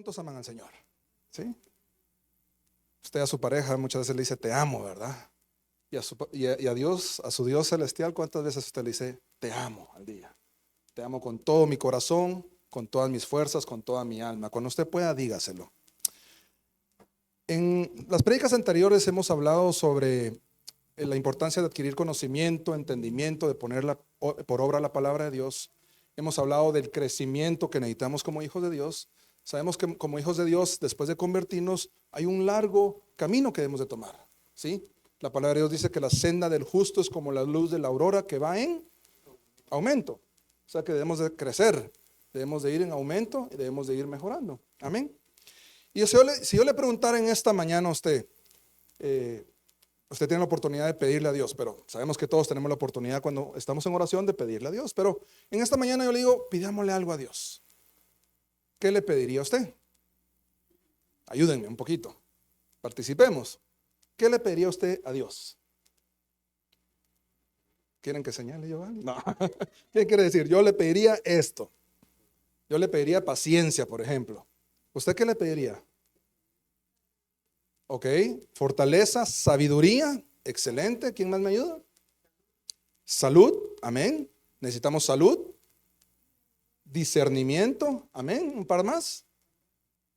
¿Cuántos aman al Señor? ¿Sí? Usted a su pareja muchas veces le dice te amo, ¿verdad? Y a Dios, a su Dios celestial, ¿cuántas veces usted le dice te amo al día? Te amo con todo mi corazón, con todas mis fuerzas, con toda mi alma. Cuando usted pueda, dígaselo. En las prédicas anteriores hemos hablado sobre la importancia de adquirir conocimiento, entendimiento, de poner por obra la palabra de Dios. Hemos hablado del crecimiento que necesitamos como hijos de Dios. Sabemos que como hijos de Dios, después de convertirnos, hay un largo camino que debemos de tomar, ¿sí? La palabra de Dios dice que la senda del justo es como la luz de la aurora que va en aumento. O sea que debemos de crecer, debemos de ir en aumento y debemos de ir mejorando. Amén. Y si yo le preguntara en esta mañana a usted, usted tiene la oportunidad de pedirle a Dios, pero sabemos que todos tenemos la oportunidad cuando estamos en oración de pedirle a Dios. Pero en esta mañana yo le digo, pidámosle algo a Dios. ¿Qué le pediría a usted? Ayúdenme un poquito, participemos. ¿Qué le pediría usted a Dios? ¿Quieren que señale yo algo? No. ¿Qué quiere decir? Yo le pediría esto. Yo le pediría paciencia, por ejemplo. ¿Usted qué le pediría? Ok, fortaleza, sabiduría, excelente. ¿Quién más me ayuda? Salud, amén. Necesitamos salud. Discernimiento, amén. Un par más.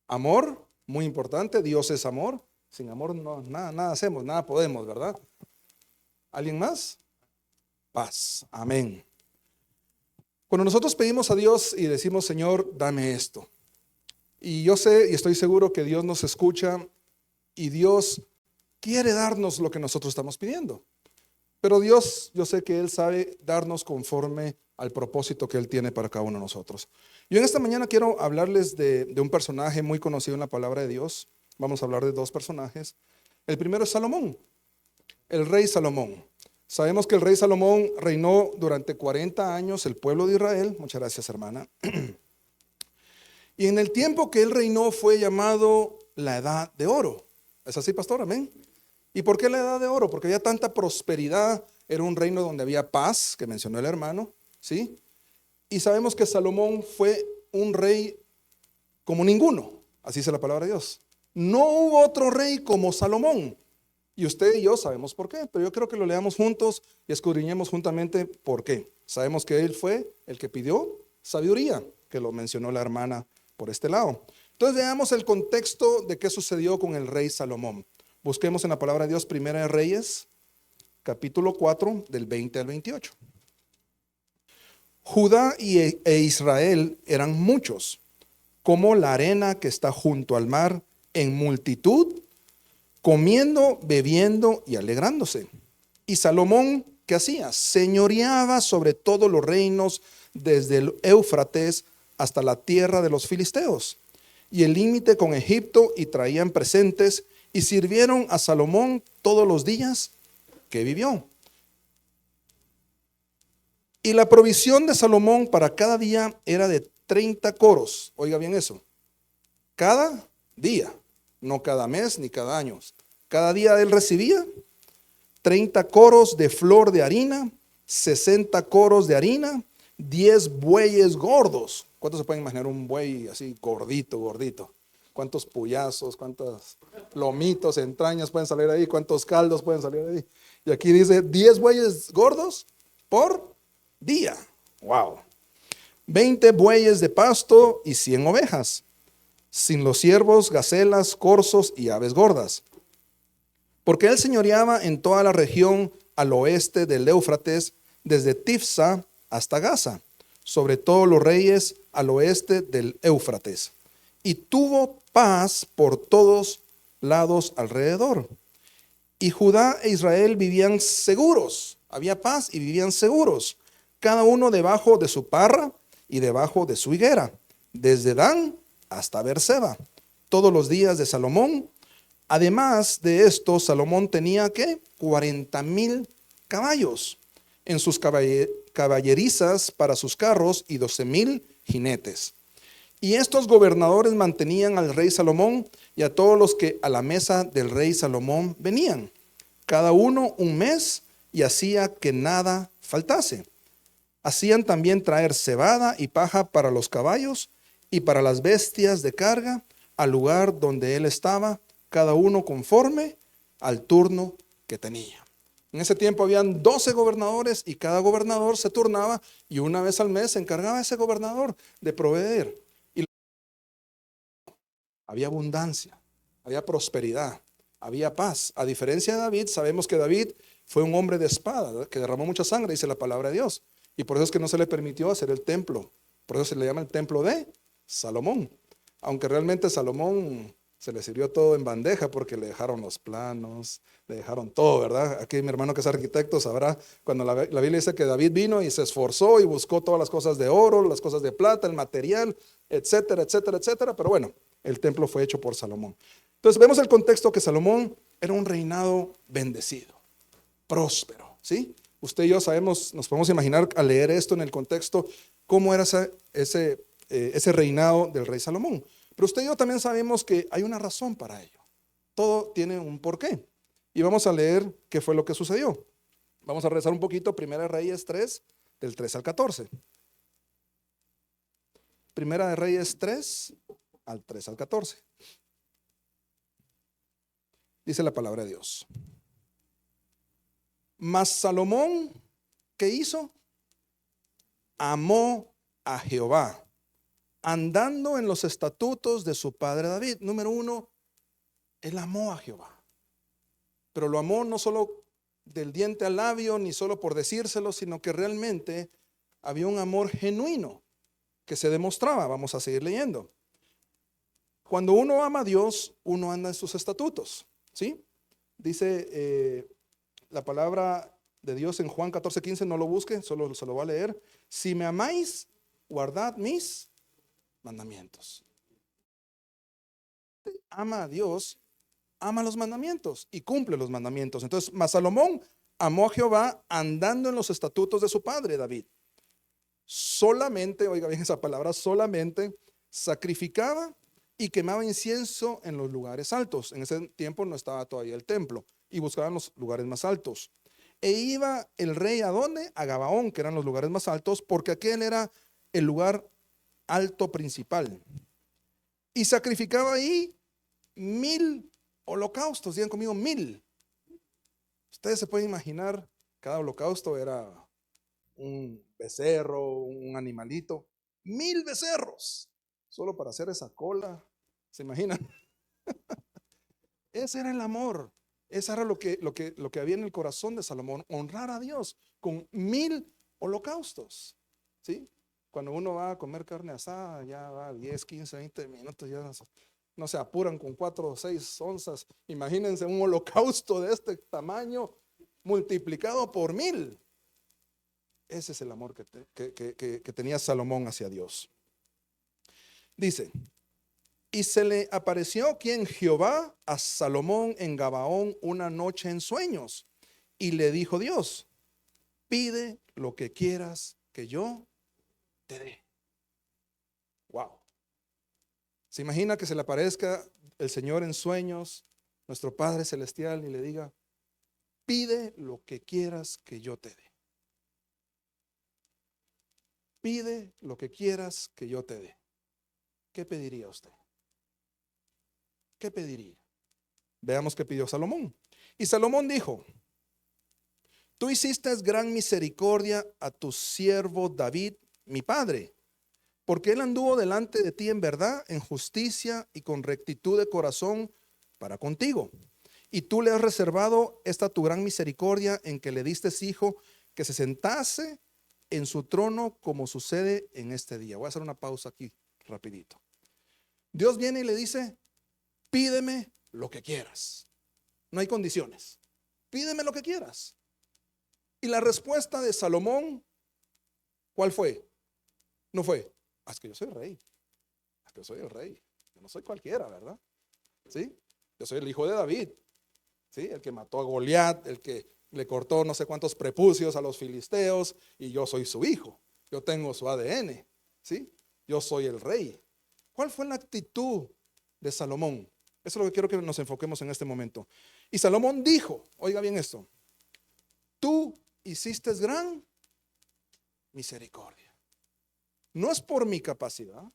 Amor, muy importante. Dios es amor. Sin amor no, nada hacemos, nada podemos, ¿verdad? ¿Alguien más? Paz, amén. Cuando nosotros pedimos a Dios y decimos, Señor, dame esto. Y yo sé y estoy seguro que Dios nos escucha y Dios quiere darnos lo que nosotros estamos pidiendo. Pero Dios, yo sé que Él sabe darnos conforme al propósito que Él tiene para cada uno de nosotros. Yo en esta mañana quiero hablarles de un personaje muy conocido en la palabra de Dios. Vamos a hablar de dos personajes. El primero es Salomón, el rey Salomón. Sabemos que el rey Salomón reinó durante 40 años el pueblo de Israel. Muchas gracias, hermana. Y en el tiempo que él reinó fue llamado la edad de oro. ¿Es así, pastor? Amén. ¿Y por qué la edad de oro? Porque había tanta prosperidad. Era un reino donde había paz, que mencionó el hermano, ¿sí? Y sabemos que Salomón fue un rey como ninguno. Así dice la palabra de Dios. No hubo otro rey como Salomón. Y usted y yo sabemos por qué, pero yo creo que lo leamos juntos y escudriñemos juntamente por qué. Sabemos que él fue el que pidió sabiduría, que lo mencionó la hermana por este lado. Entonces veamos el contexto de qué sucedió con el rey Salomón. Busquemos en la palabra de Dios, Primera de Reyes, capítulo 4, del 20 al 28. Judá e Israel eran muchos, como la arena que está junto al mar, en multitud, comiendo, bebiendo y alegrándose. Y Salomón, ¿qué hacía? Señoreaba sobre todos los reinos, desde el Éufrates hasta la tierra de los filisteos, y el límite con Egipto, y traían presentes, y sirvieron a Salomón todos los días que vivió. Y la provisión de Salomón para cada día era de 30 coros. Oiga bien eso. Cada día, no cada mes ni cada año. Cada día él recibía 30 coros de flor de harina, 60 coros de harina, 10 bueyes gordos. ¿Cuántos se pueden imaginar un buey así gordito? ¿Cuántos puyazos, cuántos lomitos, entrañas pueden salir ahí? ¿Cuántos caldos pueden salir ahí? Y aquí dice 10 bueyes gordos por día. Wow. 20 bueyes de pasto y 100 ovejas, sin los ciervos, gacelas, corzos y aves gordas. Porque él señoreaba en toda la región al oeste del Éufrates, desde Tifsa hasta Gaza, sobre todos los reyes al oeste del Éufrates. Y tuvo paz por todos lados alrededor. Y Judá e Israel vivían seguros. Había paz y vivían seguros, cada uno debajo de su parra y debajo de su higuera, desde Dan hasta Beerseba, todos los días de Salomón. Además de esto, Salomón tenía ¿qué? 40,000 caballos en sus caballerizas para sus carros y 12,000 jinetes. Y estos gobernadores mantenían al rey Salomón y a todos los que a la mesa del rey Salomón venían, cada uno un mes, y hacía que nada faltase. Hacían también traer cebada y paja para los caballos y para las bestias de carga, al lugar donde él estaba, cada uno conforme al turno que tenía. En ese tiempo habían 12 gobernadores y cada gobernador se turnaba y una vez al mes se encargaba ese gobernador de proveer. Y había abundancia, había prosperidad, había paz. A diferencia de David, sabemos que David fue un hombre de espada, ¿verdad?, que derramó mucha sangre, dice la palabra de Dios. Y por eso es que no se le permitió hacer el templo. Por eso se le llama el templo de Salomón. Aunque realmente Salomón se le sirvió todo en bandeja porque le dejaron los planos, le dejaron todo, ¿verdad? Aquí mi hermano que es arquitecto sabrá cuando la Biblia dice que David vino y se esforzó y buscó todas las cosas de oro, las cosas de plata, el material, etcétera, etcétera, etcétera. Pero bueno, el templo fue hecho por Salomón. Entonces vemos el contexto que Salomón era un reinado bendecido, próspero, ¿sí? Usted y yo sabemos, nos podemos imaginar al leer esto en el contexto, cómo era ese reinado del rey Salomón. Pero usted y yo también sabemos que hay una razón para ello. Todo tiene un porqué. Y vamos a leer qué fue lo que sucedió. Vamos a rezar un poquito, Primera de Reyes 3, del 3 al 14. Primera de Reyes 3, al 3 al 14. Dice la palabra de Dios. Mas Salomón, ¿qué hizo? Amó a Jehová, andando en los estatutos de su padre David. Número uno, él amó a Jehová. Pero lo amó no solo del diente al labio, ni solo por decírselo, sino que realmente había un amor genuino que se demostraba. Vamos a seguir leyendo. Cuando uno ama a Dios, uno anda en sus estatutos, ¿sí? Dice la palabra de Dios en Juan 14:15, no lo busque, solo se lo voy a leer. Si me amáis, guardad mis mandamientos. Ama a Dios, ama los mandamientos y cumple los mandamientos. Entonces, mas Salomón amó a Jehová andando en los estatutos de su padre David. Solamente, oiga bien esa palabra, solamente sacrificaba y quemaba incienso en los lugares altos. En ese tiempo no estaba todavía el templo y buscaban los lugares más altos. E iba el rey ¿a dónde? A Gabaón, que eran los lugares más altos, porque aquel era el lugar alto principal. Y sacrificaba ahí 1000 holocaustos. Digan conmigo, 1000. Ustedes se pueden imaginar, cada holocausto era un becerro, un animalito. 1000 becerros, solo para hacer esa cola. ¿Se imaginan? Ese era el amor. Eso era lo que había en el corazón de Salomón, honrar a Dios con 1000 holocaustos, ¿sí? Cuando uno va a comer carne asada, ya va 10, 15, 20 minutos, ya no se apuran con 4 o 6 onzas. Imagínense un holocausto de este tamaño multiplicado por 1000. Ese es el amor que tenía Salomón hacia Dios. Dice, y se le apareció quien Jehová a Salomón en Gabaón una noche en sueños. Y le dijo Dios, pide lo que quieras que yo te dé. Wow. ¿Se imagina que se le aparezca el Señor en sueños, nuestro Padre Celestial, y le diga, pide lo que quieras que yo te dé? Pide lo que quieras que yo te dé. ¿Qué pediría usted? ¿Qué pediría? Veamos qué pidió Salomón. Y Salomón dijo, tú hiciste gran misericordia a tu siervo David, mi padre, porque él anduvo delante de ti en verdad, en justicia y con rectitud de corazón para contigo. Y tú le has reservado esta tu gran misericordia en que le diste hijo que se sentase en su trono como sucede en este día. Voy a hacer una pausa aquí rapidito. Dios viene y le dice, pídeme lo que quieras. No hay condiciones. Pídeme lo que quieras. Y la respuesta de Salomón, ¿cuál fue? No fue, es que yo soy rey. Es que yo soy el rey. Yo no soy cualquiera, ¿verdad? ¿Sí? Yo soy el hijo de David. ¿Sí? El que mató a Goliat, el que le cortó no sé cuántos prepucios a los filisteos, y yo soy su hijo. Yo tengo su ADN. ¿Sí? Yo soy el rey. ¿Cuál fue la actitud de Salomón? Eso es lo que quiero que nos enfoquemos en este momento. Y Salomón dijo, oiga bien esto, tú hiciste gran misericordia. No es por mi capacidad,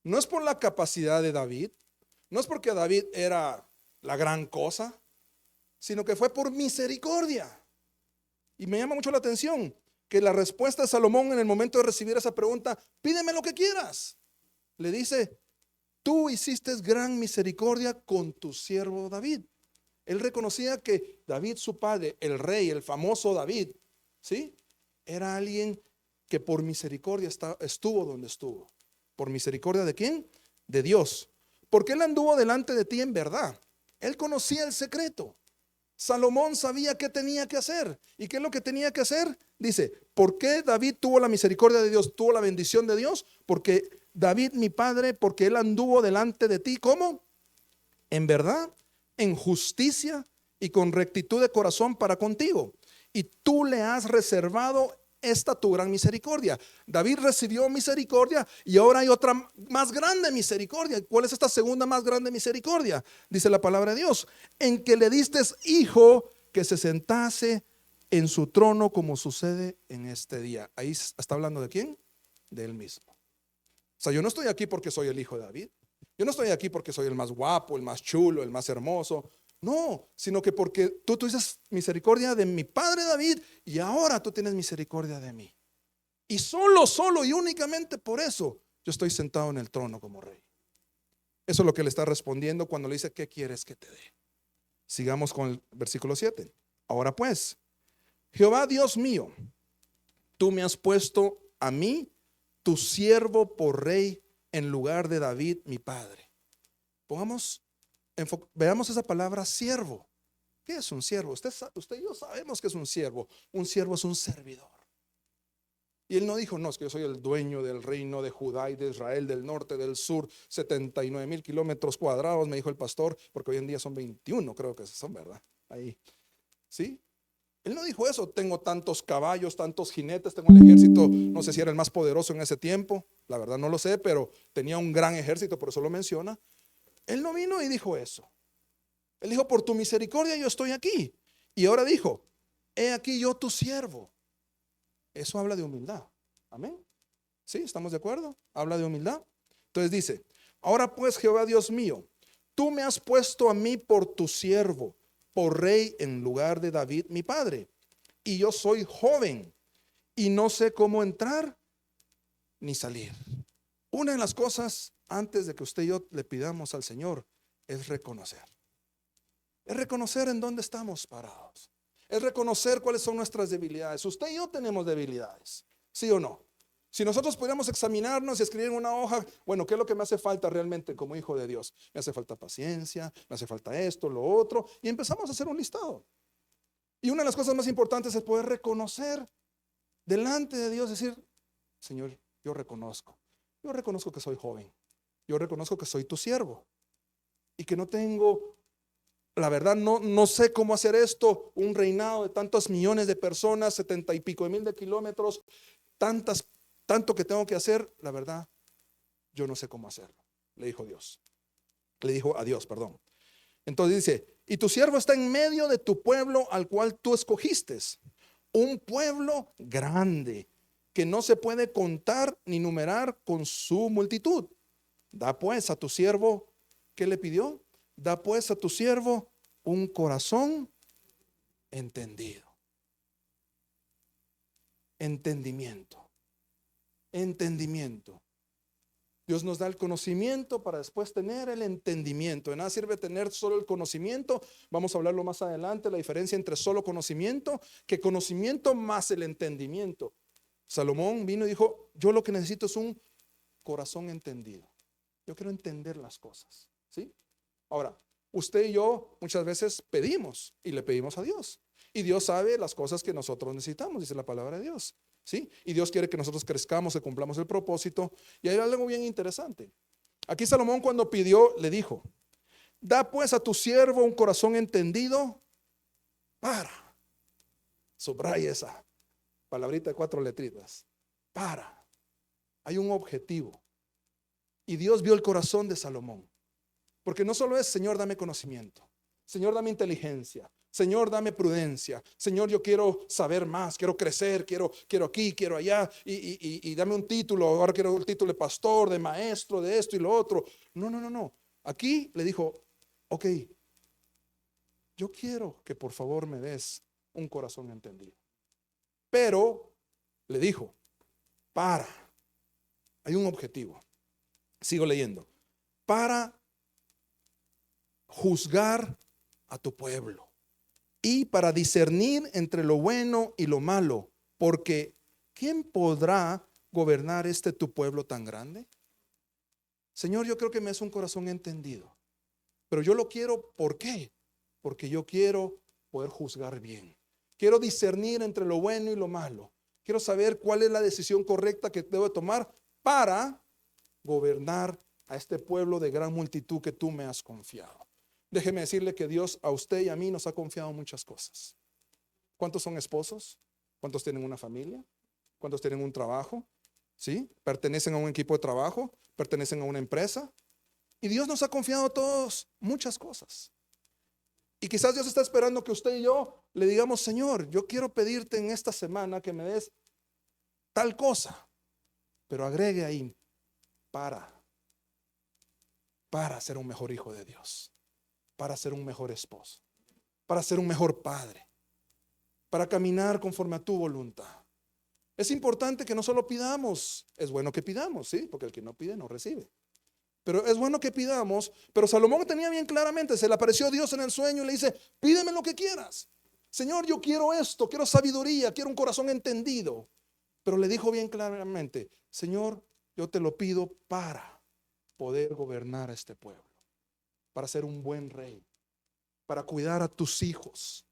no es por la capacidad de David, No es porque David era la gran cosa, sino que fue por misericordia. Y me llama mucho la atención que la respuesta de Salomón en el momento de recibir esa pregunta, pídeme lo que quieras, le dice, tú hiciste gran misericordia con tu siervo David. Él reconocía que David, su padre, el rey, el famoso David, ¿sí? Era alguien que por misericordia estuvo donde estuvo. ¿Por misericordia de quién? De Dios. Porque él anduvo delante de ti en verdad. Él conocía el secreto. Salomón sabía qué tenía que hacer. ¿Y qué es lo que tenía que hacer? Dice, ¿por qué David tuvo la misericordia de Dios? ¿Tuvo la bendición de Dios? Porque David, mi padre, porque él anduvo delante de ti, ¿cómo? En verdad, en justicia y con rectitud de corazón para contigo. Y tú le has reservado esta tu gran misericordia. David recibió misericordia y ahora hay otra más grande misericordia. ¿Cuál es esta segunda más grande misericordia? Dice la palabra de Dios, en que le diste hijo que se sentase en su trono como sucede en este día. Ahí está hablando de quién, de él mismo. O sea, yo no estoy aquí porque soy el hijo de David. Yo no estoy aquí porque soy el más guapo, el más chulo, el más hermoso. No, sino que porque tú tuviste misericordia de mi padre David y ahora tú tienes misericordia de mí. Y solo y únicamente por eso yo estoy sentado en el trono como rey. Eso es lo que le está respondiendo cuando le dice, ¿qué quieres que te dé? Sigamos con el versículo 7. Ahora pues, Jehová Dios mío, tú me has puesto a mí, tu siervo, por rey en lugar de David, mi padre. Veamos esa palabra siervo. ¿Qué es un siervo? Usted y yo sabemos que es un siervo. Un siervo es un servidor. Y él no dijo, no, es que yo soy el dueño del reino de Judá y de Israel, del norte, del sur, 79,000 kilómetros cuadrados, me dijo el pastor, porque hoy en día son 21, creo que son, ¿verdad? Ahí, ¿sí? Él no dijo eso, tengo tantos caballos, tantos jinetes, tengo el ejército, no sé si era el más poderoso en ese tiempo, la verdad no lo sé, pero tenía un gran ejército, por eso lo menciona. Él no vino y dijo eso. Él dijo, por tu misericordia yo estoy aquí. Y ahora dijo, he aquí yo tu siervo. Eso habla de humildad. Amén. ¿Sí? ¿Estamos de acuerdo? Habla de humildad. Entonces dice, ahora pues Jehová Dios mío, tú me has puesto a mí por tu siervo, por rey en lugar de David mi padre. Y yo soy joven y no sé cómo entrar ni salir. Una de las cosas antes de que usted y yo le pidamos al Señor es reconocer. Es reconocer en dónde estamos parados. Es reconocer cuáles son nuestras debilidades. Usted y yo tenemos debilidades, ¿sí o no? Si nosotros pudiéramos examinarnos y escribir en una hoja, bueno, ¿qué es lo que me hace falta realmente como hijo de Dios? Me hace falta paciencia, me hace falta esto, lo otro, y empezamos a hacer un listado. Y una de las cosas más importantes es poder reconocer delante de Dios, decir, Señor, yo reconozco que soy joven, yo reconozco que soy tu siervo y que no tengo, la verdad no sé cómo hacer esto, un reinado de tantos millones de personas, 70 y pico de mil de kilómetros, tanto que tengo que hacer, la verdad, yo no sé cómo hacerlo, le dijo a Dios, perdón. Entonces dice, y tu siervo está en medio de tu pueblo al cual tú escogiste, un pueblo grande que no se puede contar ni numerar con su multitud. Da pues a tu siervo, ¿qué le pidió? Da pues a tu siervo un corazón entendido. Entendimiento. Dios nos da el conocimiento para después tener el entendimiento. De nada sirve tener solo el conocimiento. Vamos a hablarlo más adelante, la diferencia entre solo conocimiento, que conocimiento más el entendimiento. Salomón vino y dijo, yo lo que necesito es un corazón entendido. Yo quiero entender las cosas, ¿sí? Ahora, usted y yo muchas veces pedimos y le pedimos a Dios. Y Dios sabe las cosas que nosotros necesitamos, dice la palabra de Dios, ¿sí? Y Dios quiere que nosotros crezcamos, que cumplamos el propósito. Y hay algo bien interesante. Aquí Salomón cuando pidió, le dijo, da pues a tu siervo un corazón entendido para, subraya esa palabrita de 4 letritas, para, hay un objetivo. Y Dios vio el corazón de Salomón. Porque no solo es, Señor, dame conocimiento, Señor, dame inteligencia, Señor, dame prudencia, Señor, yo quiero saber más, quiero crecer, quiero aquí, quiero allá, y dame un título, ahora quiero el título de pastor, de maestro, de esto y lo otro. No. Aquí le dijo, ok, yo quiero que por favor me des un corazón entendido. Pero le dijo, hay un objetivo. Sigo leyendo. Para juzgar a tu pueblo y para discernir entre lo bueno y lo malo, porque ¿quién podrá gobernar tu pueblo tan grande? Señor, yo creo que me es un corazón entendido, pero yo lo quiero, ¿por qué? Porque yo quiero poder juzgar bien. Quiero discernir entre lo bueno y lo malo. Quiero saber cuál es la decisión correcta que debo tomar para gobernar a este pueblo de gran multitud que tú me has confiado. Déjeme decirle que Dios a usted y a mí nos ha confiado muchas cosas. ¿Cuántos son esposos? ¿Cuántos tienen una familia? ¿Cuántos tienen un trabajo? ¿Sí? ¿Pertenecen a un equipo de trabajo? ¿Pertenecen a una empresa? Y Dios nos ha confiado a todos muchas cosas. Y quizás Dios está esperando que usted y yo le digamos, Señor, yo quiero pedirte en esta semana que me des tal cosa, pero agregue ahí para ser un mejor hijo de Dios, para ser un mejor esposo, para ser un mejor padre, para caminar conforme a tu voluntad. Es importante que no solo pidamos, es bueno que pidamos, sí, porque el que no pide no recibe. Pero es bueno que pidamos, pero Salomón tenía bien claramente, se le apareció Dios en el sueño y le dice, pídeme lo que quieras. Señor, yo quiero esto, quiero sabiduría, quiero un corazón entendido. Pero le dijo bien claramente, Señor, yo te lo pido para poder gobernar a este pueblo, para ser un buen rey, para cuidar a tus hijos.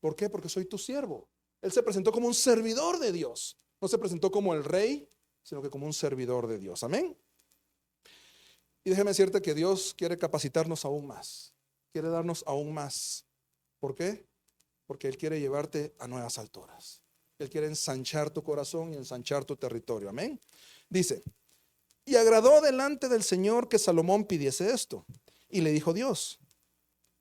¿Por qué? Porque soy tu siervo. Él se presentó como un servidor de Dios. No se presentó como el rey, sino que como un servidor de Dios. Amén. Y déjeme decirte que Dios quiere capacitarnos aún más. Quiere darnos aún más. ¿Por qué? Porque Él quiere llevarte a nuevas alturas. Él quiere ensanchar tu corazón y ensanchar tu territorio. Amén. Dice, y agradó delante del Señor que Salomón pidiese esto. Y le dijo Dios,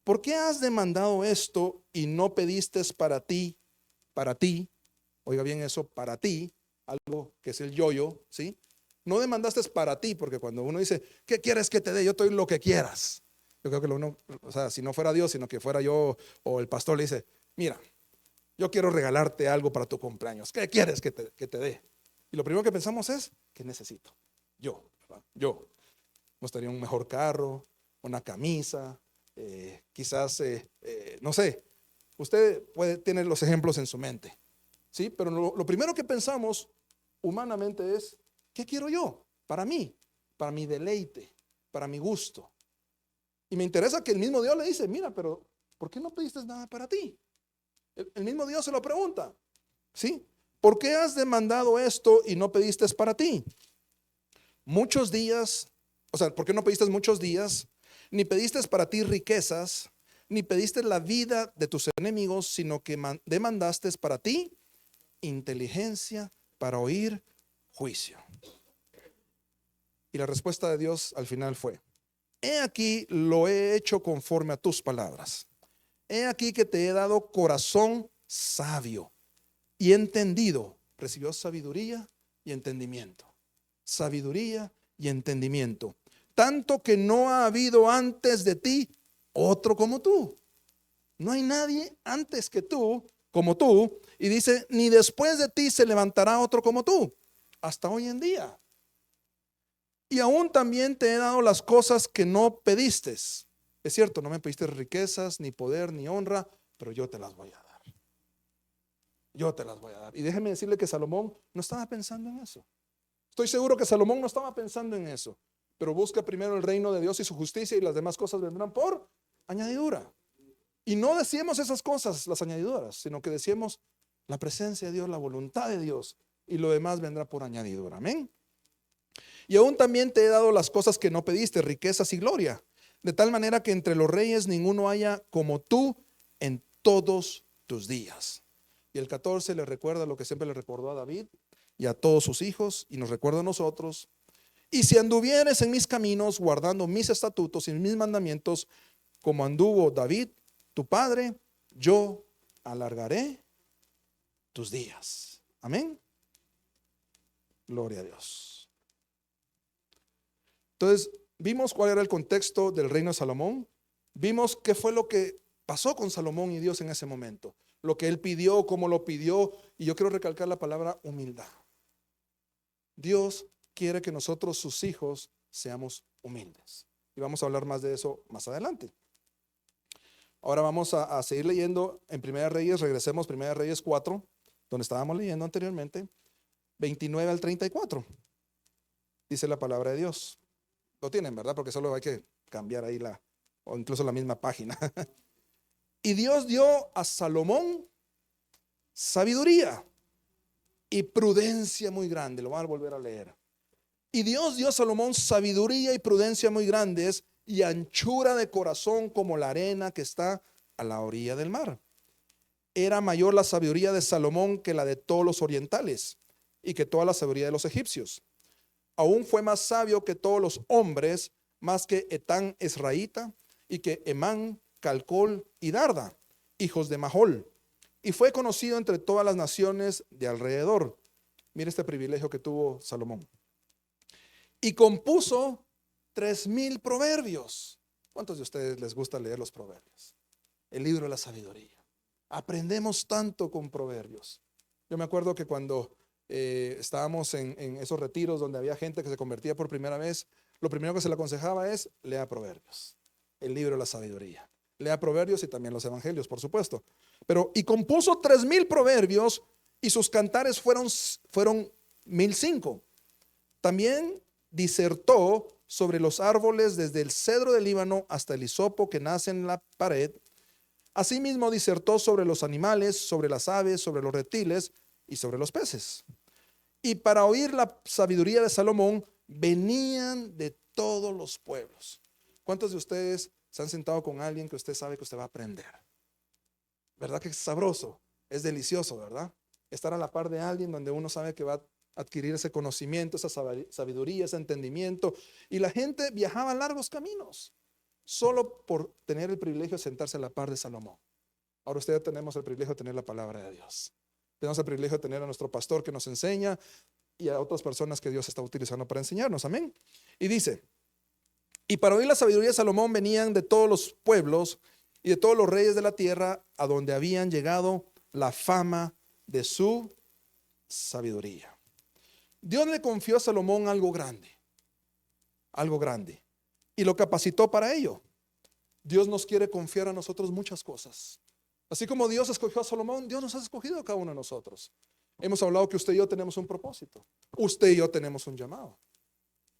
¿por qué has demandado esto y no pediste para ti, oiga bien eso, para ti, algo que es el yo, ¿sí? No demandaste para ti, porque cuando uno dice, ¿qué quieres que te dé? Yo te doy lo que quieras. Yo creo que uno, o sea, si no fuera Dios, sino que fuera yo o el pastor le dice, mira, yo quiero regalarte algo para tu cumpleaños. ¿Qué quieres que te dé? Y lo primero que pensamos es, ¿qué necesito? Yo. Me gustaría un mejor carro, una camisa, quizás, no sé. Usted puede tener los ejemplos en su mente, ¿sí? Pero lo primero que pensamos humanamente es, ¿qué quiero yo? Para mí, para mi deleite, para mi gusto. Y me interesa que el mismo Dios le dice, mira, pero ¿por qué no pediste nada para ti? El mismo Dios se lo pregunta, ¿sí? ¿Por qué has demandado esto y no pediste para ti? Muchos días, o sea, ¿por qué no pediste muchos días? Ni pediste para ti riquezas, ni pediste la vida de tus enemigos, sino que demandaste para ti inteligencia para oír juicio. Y la respuesta de Dios al final fue, he aquí lo he hecho conforme a tus palabras. He aquí que te he dado corazón sabio y entendido. Recibió sabiduría y entendimiento. Sabiduría y entendimiento. Tanto que no ha habido antes de ti otro como tú. No hay nadie antes que tú, como tú. Y dice, ni después de ti se levantará otro como tú. Hasta hoy en día. Y aún también te he dado las cosas que no pediste. Es cierto, no me pediste riquezas, ni poder, ni honra, pero yo te las voy a dar. Yo te las voy a dar. Y déjeme decirle que Salomón no estaba pensando en eso. Estoy seguro que Salomón no estaba pensando en eso. Pero busca primero el reino de Dios y su justicia, y las demás cosas vendrán por añadidura. Y no decíamos esas cosas, las añadiduras, sino que decíamos la presencia de Dios, la voluntad de Dios, y lo demás vendrá por añadidura. Amén. Y aún también te he dado las cosas que no pediste, riquezas y gloria, de tal manera que entre los reyes ninguno haya como tú en todos tus días. Y el 14 le recuerda lo que siempre le recordó a David y a todos sus hijos, y nos recuerda a nosotros. Y si anduvieres en mis caminos, guardando mis estatutos y mis mandamientos, como anduvo David, tu padre, yo alargaré tus días. Amén. Gloria a Dios. Entonces, Vimos cuál era el contexto del reino de Salomón. Vimos qué fue lo que pasó con Salomón y Dios en ese momento. Lo que él pidió, cómo lo pidió. Y yo quiero recalcar la palabra humildad. Dios quiere que nosotros, sus hijos, seamos humildes. Y vamos a hablar más de eso más adelante. Ahora vamos a seguir leyendo en Primera Reyes. Regresemos a Primera Reyes 4, donde estábamos leyendo anteriormente, 29 al 34. Dice la palabra de Dios. Lo tienen, ¿verdad? Porque solo hay que cambiar ahí o incluso la misma página. Y Dios dio a Salomón sabiduría y prudencia muy grande. Lo voy a volver a leer. Y Dios dio a Salomón sabiduría y prudencia muy grandes y anchura de corazón como la arena que está a la orilla del mar. Era mayor la sabiduría de Salomón que la de todos los orientales y que toda la sabiduría de los egipcios. Aún fue más sabio que todos los hombres, más que Etán Esraíta y que Emán, Calcol y Darda, hijos de Mahol. Y fue conocido entre todas las naciones de alrededor. Mire este privilegio que tuvo Salomón. Y compuso 3000 proverbios. ¿Cuántos de ustedes les gusta leer los proverbios? El libro de la sabiduría. Aprendemos tanto con proverbios. Yo me acuerdo que cuando estábamos en esos retiros donde había gente que se convertía por primera vez, lo primero que se le aconsejaba es lea proverbios, el libro de la sabiduría. Lea proverbios y también los evangelios, por supuesto. Pero y compuso 3000 proverbios y sus cantares fueron 1005. También disertó sobre los árboles desde el cedro del Líbano hasta el hisopo que nace en la pared. Asimismo disertó sobre los animales, sobre las aves, sobre los reptiles y sobre los peces. Y para oír la sabiduría de Salomón venían de todos los pueblos. ¿Cuántos de ustedes se han sentado con alguien que usted sabe que usted va a aprender? ¿Verdad que es sabroso? Es delicioso, ¿verdad? Estar a la par de alguien donde uno sabe que va a adquirir ese conocimiento, esa sabiduría, ese entendimiento. Y la gente viajaba largos caminos solo por tener el privilegio de sentarse a la par de Salomón. Ahora ustedes tenemos el privilegio de tener la palabra de Dios. Tenemos el privilegio de tener a nuestro pastor que nos enseña y a otras personas que Dios está utilizando para enseñarnos. Amén. Y dice, y para oír la sabiduría de Salomón venían de todos los pueblos y de todos los reyes de la tierra a donde habían llegado la fama de su sabiduría. Dios le confió a Salomón algo grande, y lo capacitó para ello. Dios nos quiere confiar a nosotros muchas cosas. Así como Dios escogió a Salomón, Dios nos ha escogido a cada uno de nosotros. Hemos hablado que usted y yo tenemos un propósito. Usted y yo tenemos un llamado.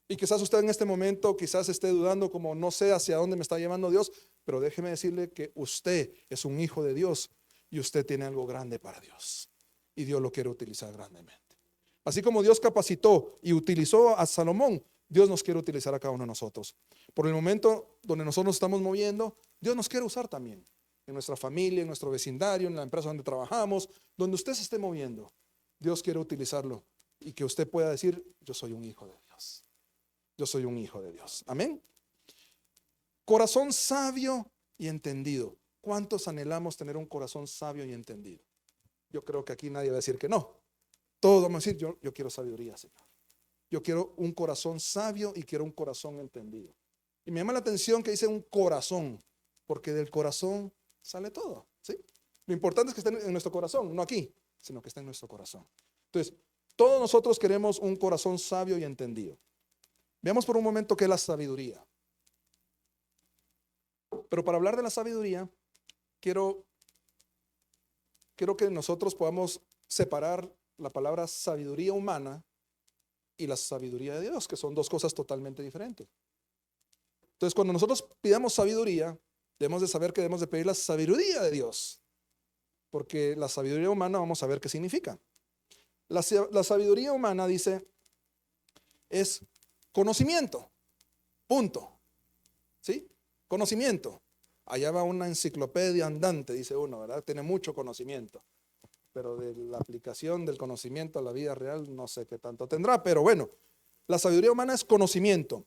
Y quizás usted en este momento quizás esté dudando como no sé hacia dónde me está llevando Dios, pero déjeme decirle que usted es un hijo de Dios y usted tiene algo grande para Dios. Y Dios lo quiere utilizar grandemente. Así como Dios capacitó y utilizó a Salomón, Dios nos quiere utilizar a cada uno de nosotros. Por el momento donde nosotros nos estamos moviendo, Dios nos quiere usar también. En nuestra familia, en nuestro vecindario, en la empresa donde trabajamos, donde usted se esté moviendo, Dios quiere utilizarlo y que usted pueda decir, yo soy un hijo de Dios. Yo soy un hijo de Dios. Amén. Corazón sabio y entendido. ¿Cuántos anhelamos tener un corazón sabio y entendido? Yo creo que aquí nadie va a decir que no. Todos vamos a decir, yo quiero sabiduría, Señor. Yo quiero un corazón sabio y quiero un corazón entendido. Y me llama la atención que dice un corazón, porque del corazón sale todo, ¿sí? Lo importante es que esté en nuestro corazón, no aquí, sino que esté en nuestro corazón. Entonces, todos nosotros queremos un corazón sabio y entendido. Veamos por un momento qué es la sabiduría. Pero para hablar de la sabiduría, quiero que nosotros podamos separar la palabra sabiduría humana y la sabiduría de Dios, que son dos cosas totalmente diferentes. Entonces, cuando nosotros pidamos sabiduría, debemos de saber que debemos de pedir la sabiduría de Dios, porque la sabiduría humana vamos a ver qué significa. La sabiduría humana dice es conocimiento, punto. ¿Sí? Conocimiento. Allá va una enciclopedia andante, dice uno, ¿verdad? Tiene mucho conocimiento, pero de la aplicación del conocimiento a la vida real no sé qué tanto tendrá, pero bueno, la sabiduría humana es conocimiento.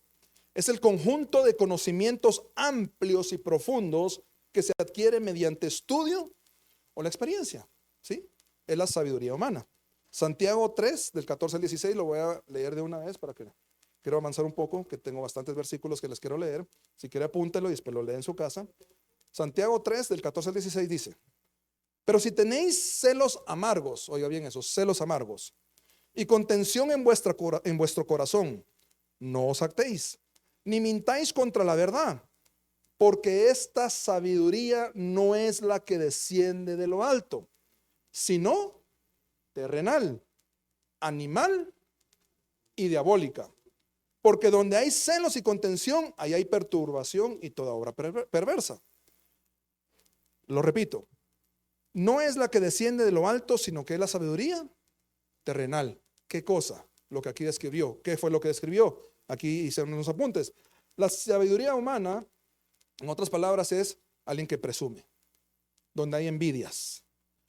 Es el conjunto de conocimientos amplios y profundos que se adquiere mediante estudio o la experiencia, ¿sí? Es la sabiduría humana. Santiago 3, del 14 al 16, lo voy a leer de una vez para que quiero avanzar un poco, que tengo bastantes versículos que les quiero leer. Si quiere apúntelo y después lo lee en su casa. Santiago 3, del 14 al 16 dice: pero si tenéis celos amargos, oiga bien eso, celos amargos, y contención en vuestro corazón, no os actéis, ni mintáis contra la verdad, porque esta sabiduría no es la que desciende de lo alto, sino terrenal, animal y diabólica. Porque donde hay celos y contención, ahí hay perturbación y toda obra perversa. Lo repito, no es la que desciende de lo alto, sino que es la sabiduría terrenal. ¿Qué cosa? Lo que aquí describió. ¿Qué fue lo que describió? Aquí hice unos apuntes. La sabiduría humana, en otras palabras, es alguien que presume, donde hay envidias,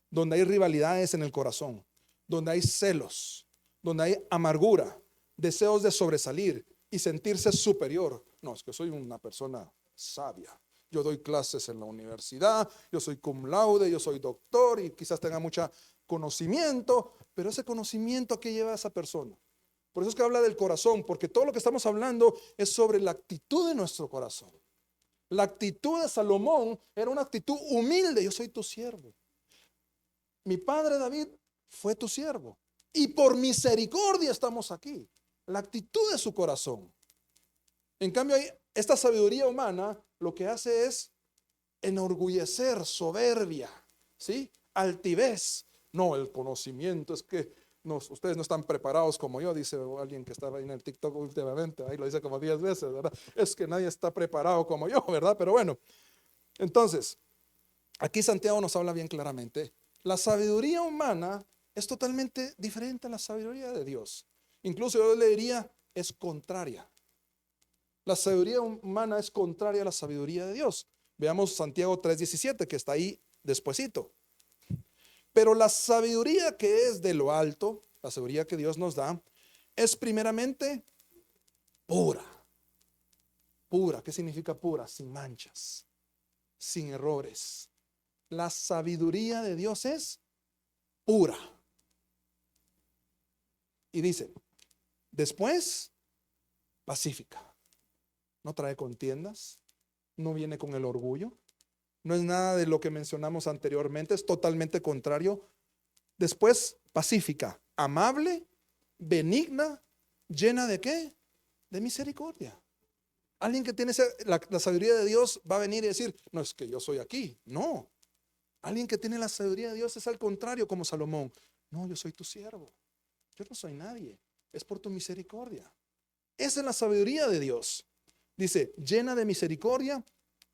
donde hay rivalidades en el corazón, donde hay celos, donde hay amargura, deseos de sobresalir y sentirse superior. No, es que soy una persona sabia. Yo doy clases en la universidad, yo soy cum laude, yo soy doctor y quizás tenga mucho conocimiento, pero ese conocimiento, ¿a qué lleva a esa persona? Por eso es que habla del corazón, porque todo lo que estamos hablando es sobre la actitud de nuestro corazón. La actitud de Salomón era una actitud humilde. Yo soy tu siervo. Mi padre David fue tu siervo. Y por misericordia estamos aquí. La actitud de su corazón. En cambio, esta sabiduría humana lo que hace es enorgullecer, soberbia, ¿sí? Altivez. No, el conocimiento es que ustedes no están preparados como yo, dice alguien que estaba ahí en el TikTok últimamente, ahí lo dice como 10 veces, ¿verdad? Es que nadie está preparado como yo, ¿verdad? Pero bueno, entonces, aquí Santiago nos habla bien claramente. La sabiduría humana es totalmente diferente a la sabiduría de Dios. Incluso yo le diría, es contraria. La sabiduría humana es contraria a la sabiduría de Dios. Veamos Santiago 3:17, que está ahí despuesito. Pero la sabiduría que es de lo alto, la sabiduría que Dios nos da, es primeramente pura. Pura, ¿qué significa pura? Sin manchas, sin errores. La sabiduría de Dios es pura. Y dice, después, pacífica. No trae contiendas, no viene con el orgullo, no es nada de lo que mencionamos anteriormente, es totalmente contrario. Después, pacífica, amable, benigna, llena de ¿qué? De misericordia. Alguien que tiene la sabiduría de Dios va a venir y decir, no es que yo soy aquí, no. Alguien que tiene la sabiduría de Dios es al contrario, como Salomón. No, yo soy tu siervo, yo no soy nadie, es por tu misericordia. Esa es la sabiduría de Dios. Dice, llena de misericordia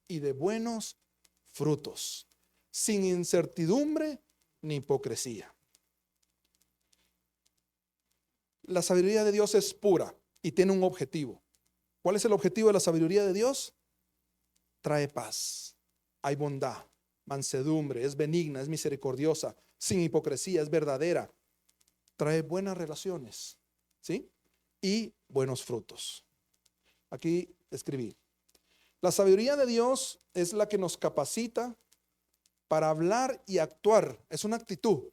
y de buenos frutos, sin incertidumbre ni hipocresía. La sabiduría de Dios es pura y tiene un objetivo. ¿Cuál es el objetivo de la sabiduría de Dios? Trae paz, hay bondad, mansedumbre, es benigna, es misericordiosa, sin hipocresía, es verdadera, trae buenas relaciones, ¿sí? Y buenos frutos. Aquí escribí. La sabiduría de Dios es la que nos capacita para hablar y actuar. Es una actitud,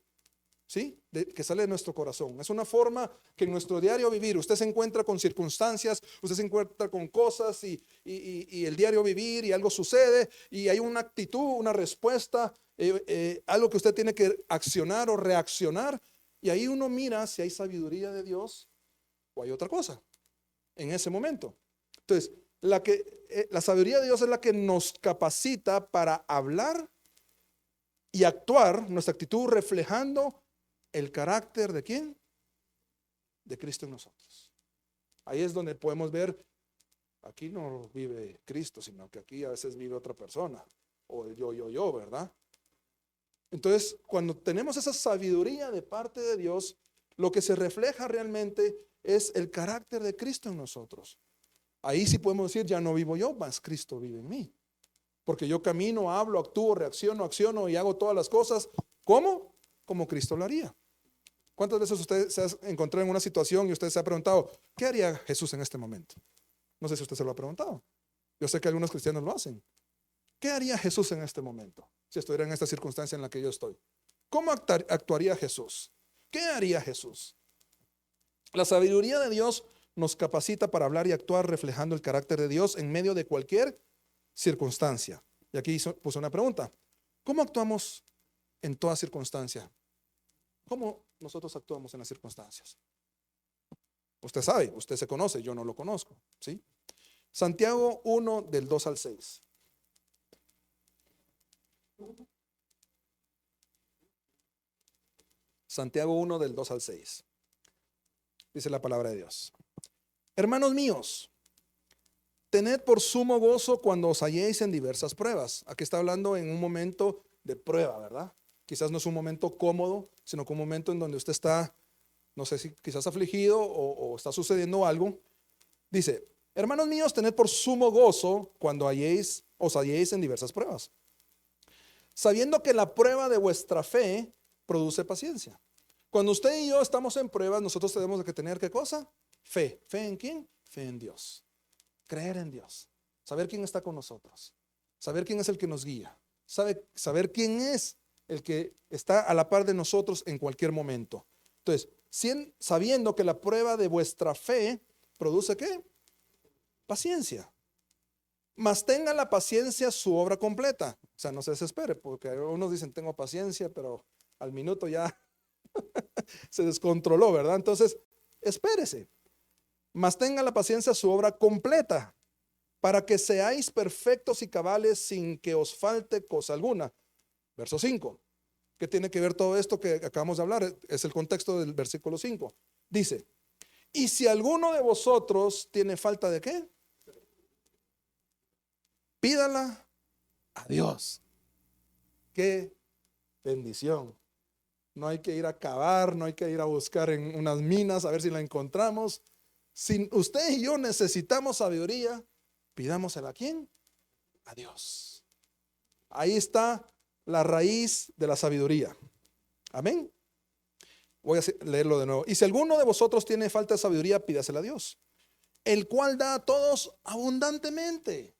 ¿sí? Que sale de nuestro corazón. Es una forma que en nuestro diario vivir, usted se encuentra con circunstancias, usted se encuentra con cosas y el diario vivir y algo sucede y hay una actitud, una respuesta, algo que usted tiene que accionar o reaccionar y ahí uno mira si hay sabiduría de Dios o hay otra cosa en ese momento. Entonces, la sabiduría de Dios es la que nos capacita para hablar y actuar, nuestra actitud reflejando el carácter ¿de quién? De Cristo en nosotros. Ahí es donde podemos ver, aquí no vive Cristo, sino que aquí a veces vive otra persona, o el yo, ¿verdad? Entonces, cuando tenemos esa sabiduría de parte de Dios, lo que se refleja realmente es el carácter de Cristo en nosotros. Ahí sí podemos decir, ya no vivo yo, más Cristo vive en mí. Porque yo camino, hablo, actúo, reacciono, acciono y hago todas las cosas. ¿Cómo? Como Cristo lo haría. ¿Cuántas veces usted se ha encontrado en una situación y usted se ha preguntado, ¿qué haría Jesús en este momento? No sé si usted se lo ha preguntado. Yo sé que algunos cristianos lo hacen. ¿Qué haría Jesús en este momento? Si estuviera en esta circunstancia en la que yo estoy. ¿Cómo actuaría Jesús? ¿Qué haría Jesús? La sabiduría de Dios nos capacita para hablar y actuar reflejando el carácter de Dios en medio de cualquier circunstancia. Y aquí puse una pregunta. ¿Cómo actuamos en toda circunstancia? ¿Cómo nosotros actuamos en las circunstancias? Usted sabe, usted se conoce, yo no lo conozco, ¿sí? Santiago 1 del 2 al 6. Santiago 1 del 2 al 6. Dice la palabra de Dios. Hermanos míos, tened por sumo gozo cuando os halléis en diversas pruebas. Aquí está hablando en un momento de prueba, ¿verdad? Quizás no es un momento cómodo, sino que un momento en donde usted está, no sé si quizás afligido o está sucediendo algo. Dice, hermanos míos, tened por sumo gozo cuando os halléis en diversas pruebas, sabiendo que la prueba de vuestra fe produce paciencia. Cuando usted y yo estamos en pruebas, nosotros tenemos que tener ¿qué cosa? Fe. ¿Fe en quién? Fe en Dios. Creer en Dios. Saber quién está con nosotros. Saber quién es el que nos guía. Saber quién es el que está a la par de nosotros en cualquier momento. Entonces, sabiendo que la prueba de vuestra fe produce ¿qué? Paciencia. Mas tenga la paciencia su obra completa. O sea, no se desespere, porque unos dicen tengo paciencia, pero al minuto ya se descontroló, ¿verdad? Entonces, espérese. Mas tenga la paciencia su obra completa, para que seáis perfectos y cabales sin que os falte cosa alguna. Verso 5. ¿Qué tiene que ver todo esto que acabamos de hablar? Es el contexto del versículo 5. Dice, y si alguno de vosotros tiene falta de ¿qué? Pídala a Dios. Qué bendición. No hay que ir a cavar, no hay que ir a buscar en unas minas a ver si la encontramos. Si usted y yo necesitamos sabiduría, pidámosela ¿a quién? A Dios. Ahí está la raíz de la sabiduría. Amén. Voy a leerlo de nuevo. Y si alguno de vosotros tiene falta de sabiduría, pídasela a Dios, el cual da a todos abundantemente.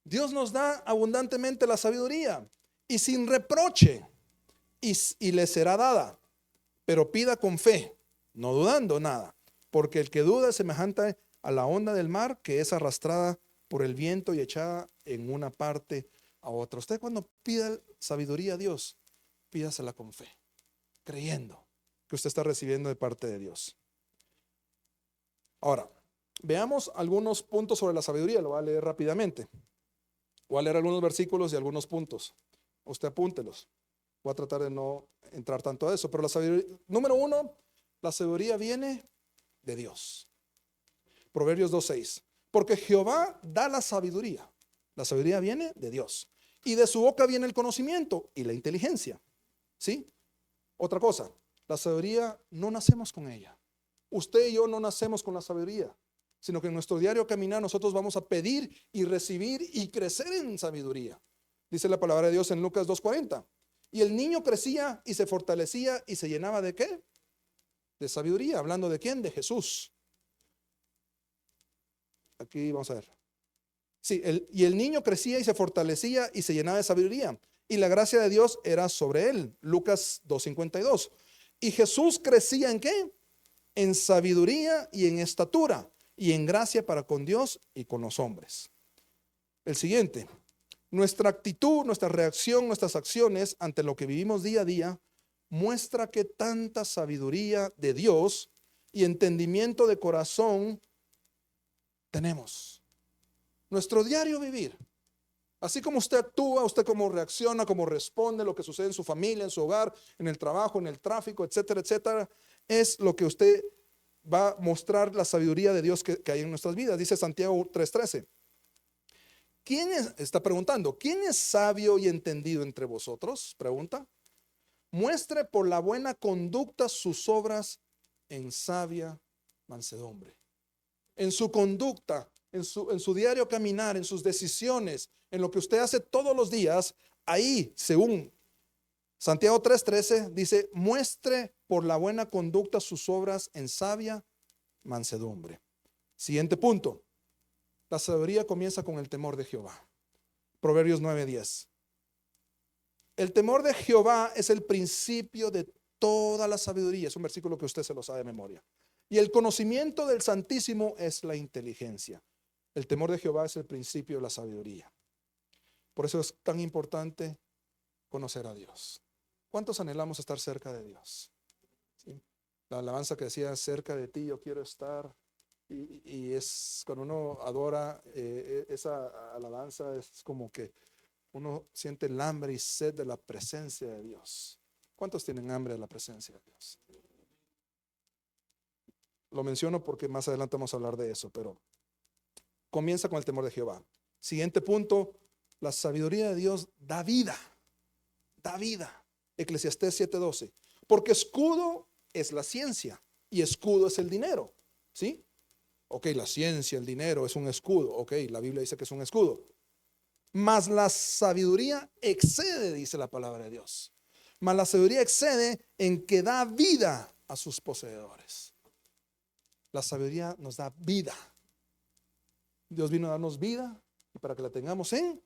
Dios nos da abundantemente la sabiduría y sin reproche, y le será dada, pero pida con fe, no dudando nada, porque el que duda es semejante a la onda del mar que es arrastrada por el viento y echada en una parte a otra. Usted cuando pida sabiduría a Dios, pídasela con fe, creyendo que usted está recibiendo de parte de Dios. Ahora, veamos algunos puntos sobre la sabiduría. Lo voy a leer rápidamente. Voy a leer algunos versículos y algunos puntos. Usted apúntelos. Voy a tratar de no entrar tanto a eso, pero la sabiduría, número 1, la sabiduría viene de Dios. Proverbios 2:6. Porque Jehová da la sabiduría. La sabiduría viene de Dios. Y de su boca viene el conocimiento y la inteligencia. ¿Sí? Otra cosa, la sabiduría no nacemos con ella. Usted y yo no nacemos con la sabiduría, sino que en nuestro diario caminar nosotros vamos a pedir y recibir y crecer en sabiduría. Dice la palabra de Dios en Lucas 2:40. Y el niño crecía y se fortalecía y se llenaba ¿de qué? De sabiduría. ¿Hablando de quién? De Jesús. Aquí vamos a ver. Sí, y el niño crecía y se fortalecía y se llenaba de sabiduría. Y la gracia de Dios era sobre él. Lucas 2:52. Y Jesús crecía ¿en qué? En sabiduría y en estatura y en gracia para con Dios y con los hombres. El siguiente. Nuestra actitud, nuestra reacción, nuestras acciones ante lo que vivimos día a día muestra que tanta sabiduría de Dios y entendimiento de corazón tenemos. Nuestro diario vivir, así como usted actúa, usted cómo reacciona, cómo responde, lo que sucede en su familia, en su hogar, en el trabajo, en el tráfico, etcétera, etcétera, es lo que usted va a mostrar la sabiduría de Dios que hay en nuestras vidas. Dice Santiago 3:13. Está preguntando, ¿quién es sabio y entendido entre vosotros? Pregunta. Muestre por la buena conducta sus obras en sabia mansedumbre. En su conducta, en su diario caminar, en sus decisiones, en lo que usted hace todos los días, ahí, según Santiago 3:13, dice, muestre por la buena conducta sus obras en sabia mansedumbre. Siguiente punto. La sabiduría comienza con el temor de Jehová. Proverbios 9:10. El temor de Jehová es el principio de toda la sabiduría. Es un versículo que usted se lo sabe de memoria. Y el conocimiento del Santísimo es la inteligencia. El temor de Jehová es el principio de la sabiduría. Por eso es tan importante conocer a Dios. ¿Cuántos anhelamos estar cerca de Dios? ¿Sí? La alabanza que decía, cerca de ti yo quiero estar. Y es cuando uno adora esa alabanza, es como que uno siente el hambre y sed de la presencia de Dios. ¿Cuántos tienen hambre de la presencia de Dios? Lo menciono porque más adelante vamos a hablar de eso, pero comienza con el temor de Jehová. Siguiente punto, la sabiduría de Dios da vida. Da vida. Eclesiastés 7:12. Porque escudo es la ciencia y escudo es el dinero. ¿Sí? Ok, la ciencia, el dinero es un escudo. Ok, la Biblia dice que es un escudo. Mas la sabiduría excede, dice la palabra de Dios. Mas la sabiduría excede en que da vida a sus poseedores. La sabiduría nos da vida. Dios vino a darnos vida y para que la tengamos en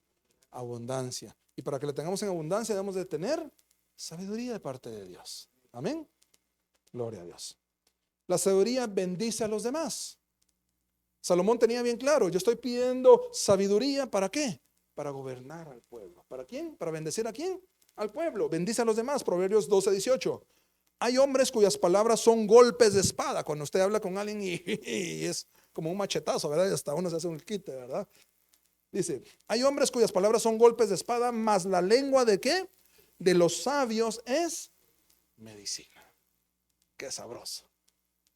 abundancia. Y para que la tengamos en abundancia debemos de tener sabiduría de parte de Dios. Amén. Gloria a Dios. La sabiduría bendice a los demás. Salomón tenía bien claro, yo estoy pidiendo sabiduría, ¿para qué? Para gobernar al pueblo. ¿Para quién? ¿Para bendecir a quién? Al pueblo. Bendice a los demás. Proverbios 12:18. Hay hombres cuyas palabras son golpes de espada. Cuando usted habla con alguien y es como un machetazo, ¿verdad? Y hasta uno se hace un quite, ¿verdad? Dice, hay hombres cuyas palabras son golpes de espada, mas la lengua de ¿qué? De los sabios es medicina. Qué sabroso.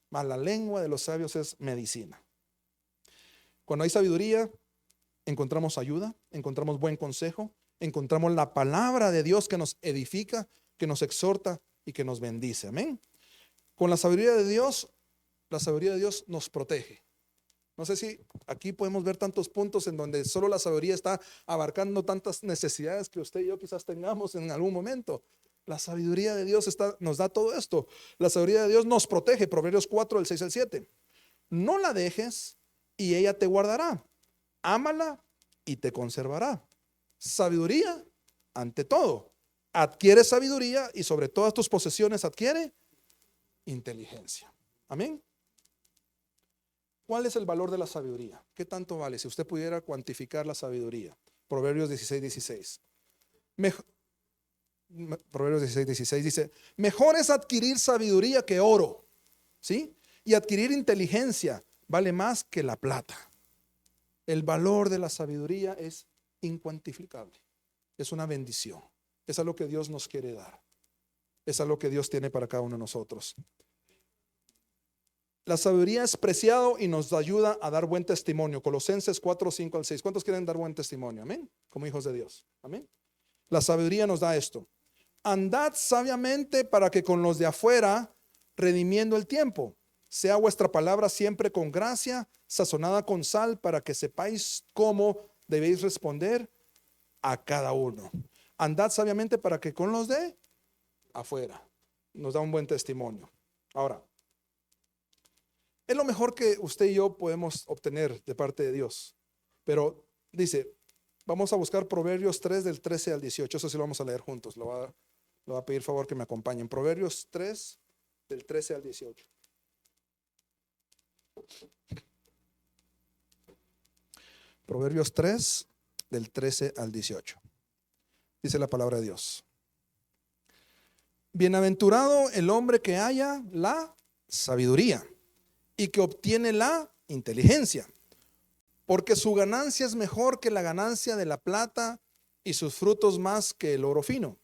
Mas la lengua de los sabios es medicina. Cuando hay sabiduría, encontramos ayuda, encontramos buen consejo, encontramos la palabra de Dios que nos edifica, que nos exhorta y que nos bendice. Amén. Con la sabiduría de Dios nos protege. No sé si aquí podemos ver tantos puntos en donde solo la sabiduría está abarcando tantas necesidades que usted y yo quizás tengamos en algún momento. La sabiduría de Dios nos da todo esto. La sabiduría de Dios nos protege. Proverbios 4:6-7. No la dejes y ella te guardará. Ámala y te conservará. Sabiduría ante todo. Adquiere sabiduría y sobre todas tus posesiones adquiere inteligencia. Amén. ¿Cuál es el valor de la sabiduría? ¿Qué tanto vale? Si usted pudiera cuantificar la sabiduría. Proverbios 16:16. Proverbios 16:16 dice, mejor es adquirir sabiduría que oro, ¿sí? Y adquirir inteligencia vale más que la plata. El valor de la sabiduría es incuantificable. Es una bendición. Es algo que Dios nos quiere dar. Es algo que Dios tiene para cada uno de nosotros. La sabiduría es preciado y nos ayuda a dar buen testimonio. Colosenses 4:5-6. ¿Cuántos quieren dar buen testimonio? Amén. Como hijos de Dios. Amén. La sabiduría nos da esto. Andad sabiamente para que con los de afuera, redimiendo el tiempo, sea vuestra palabra siempre con gracia, sazonada con sal, para que sepáis cómo debéis responder a cada uno. Andad sabiamente para que con los de afuera nos da un buen testimonio. Ahora, es lo mejor que usted y yo podemos obtener de parte de Dios. Pero dice, vamos a buscar Proverbios 3 del 13 al 18. Eso sí lo vamos a leer juntos. Lo voy a pedir favor que me acompañen. Proverbios 3 del 13 al 18. Proverbios 3 del 13 al 18. Dice la palabra de Dios. Bienaventurado el hombre que haya la sabiduría y que obtiene la inteligencia, porque su ganancia es mejor que la ganancia de la plata y sus frutos más que el oro fino.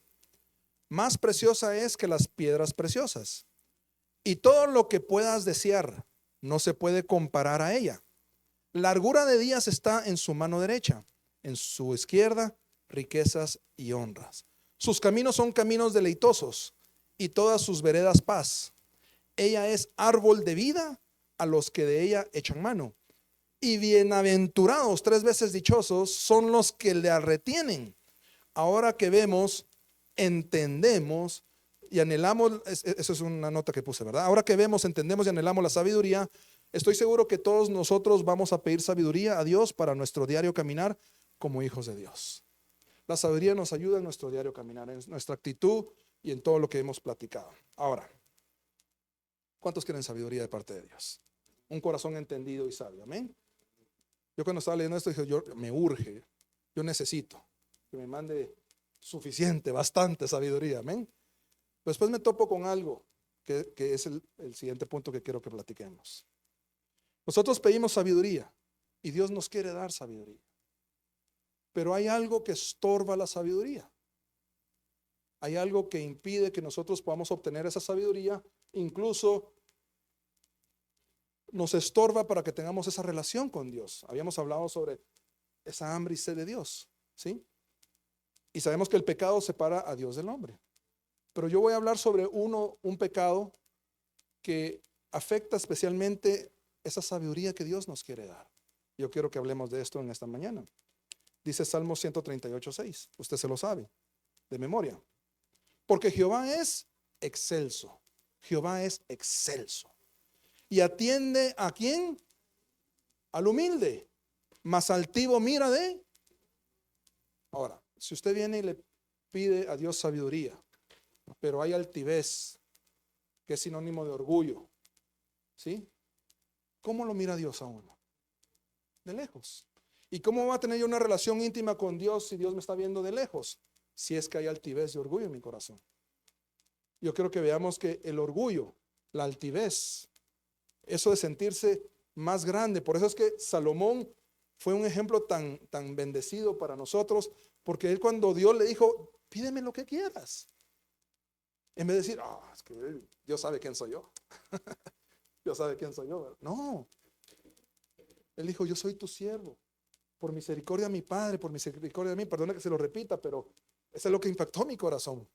Más preciosa es que las piedras preciosas. Y todo lo que puedas desear no se puede comparar a ella. Largura de días está en su mano derecha, en su izquierda riquezas y honras. Sus caminos son caminos deleitosos y todas sus veredas paz. Ella es árbol de vida a los que de ella echan mano. Y bienaventurados, 3 veces dichosos, son los que le retienen. Ahora que vemos, entendemos y anhelamos, eso es una nota que puse, ¿verdad? Ahora que vemos, entendemos y anhelamos la sabiduría, estoy seguro que todos nosotros vamos a pedir sabiduría a Dios para nuestro diario caminar como hijos de Dios. La sabiduría nos ayuda en nuestro diario caminar, en nuestra actitud y en todo lo que hemos platicado. Ahora, ¿Cuántos quieren sabiduría de parte de Dios? Un corazón entendido y sabio, amén. Yo cuando estaba leyendo esto dije, yo me urge, yo necesito que me mande suficiente, bastante sabiduría, amén. Pero después me topo con algo que es el siguiente punto que quiero que platiquemos. Nosotros pedimos sabiduría y Dios nos quiere dar sabiduría, pero hay algo que estorba la sabiduría. Hay algo que impide que nosotros podamos obtener esa sabiduría, incluso nos estorba para que tengamos esa relación con Dios. Habíamos hablado sobre esa hambre y sed de Dios, ¿sí? Y sabemos que el pecado separa a Dios del hombre. Pero yo voy a hablar sobre un pecado que afecta especialmente esa sabiduría que Dios nos quiere dar. Yo quiero que hablemos de esto en esta mañana. Dice Salmo 138:6. Usted se lo sabe de memoria. Porque Jehová es excelso. Jehová es excelso. Y atiende ¿a quién? Al humilde. Mas altivo mira de. Ahora, si usted viene y le pide a Dios sabiduría, pero hay altivez, que es sinónimo de orgullo, ¿sí? ¿Cómo lo mira Dios a uno? De lejos. ¿Y cómo va a tener yo una relación íntima con Dios si Dios me está viendo de lejos? Si es que hay altivez y orgullo en mi corazón. Yo quiero que veamos que el orgullo, la altivez, eso de sentirse más grande, por eso es que Salomón fue un ejemplo tan bendecido para nosotros, porque él, cuando Dios le dijo, pídeme lo que quieras, en vez de decir, es que Dios sabe quién soy yo. Dios sabe quién soy yo, ¿verdad? No, él dijo, yo soy tu siervo, por misericordia de mi Padre, por misericordia de mí. Perdona que se lo repita, pero eso es lo que impactó mi corazón.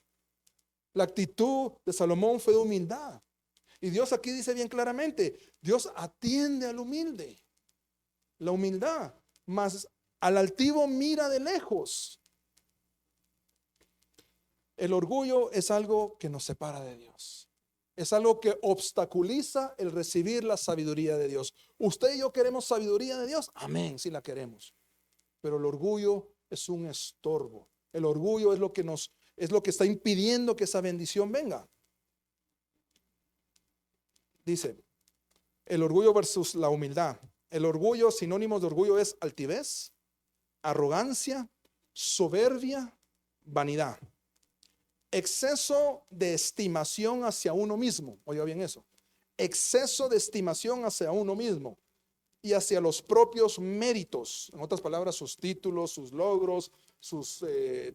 La actitud de Salomón fue de humildad. Y Dios aquí dice bien claramente, Dios atiende al humilde. La humildad, mas al altivo mira de lejos. El orgullo es algo que nos separa de Dios. Es algo que obstaculiza el recibir la sabiduría de Dios. Usted y yo queremos sabiduría de Dios. Amén, sí la queremos. Pero el orgullo es un estorbo. El orgullo es lo que está impidiendo que esa bendición venga. Dice, el orgullo versus la humildad. El orgullo, sinónimos de orgullo es altivez, arrogancia, soberbia, vanidad. Exceso de estimación hacia uno mismo. Oiga bien eso. Exceso de estimación hacia uno mismo y hacia los propios méritos. En otras palabras, sus títulos, sus logros,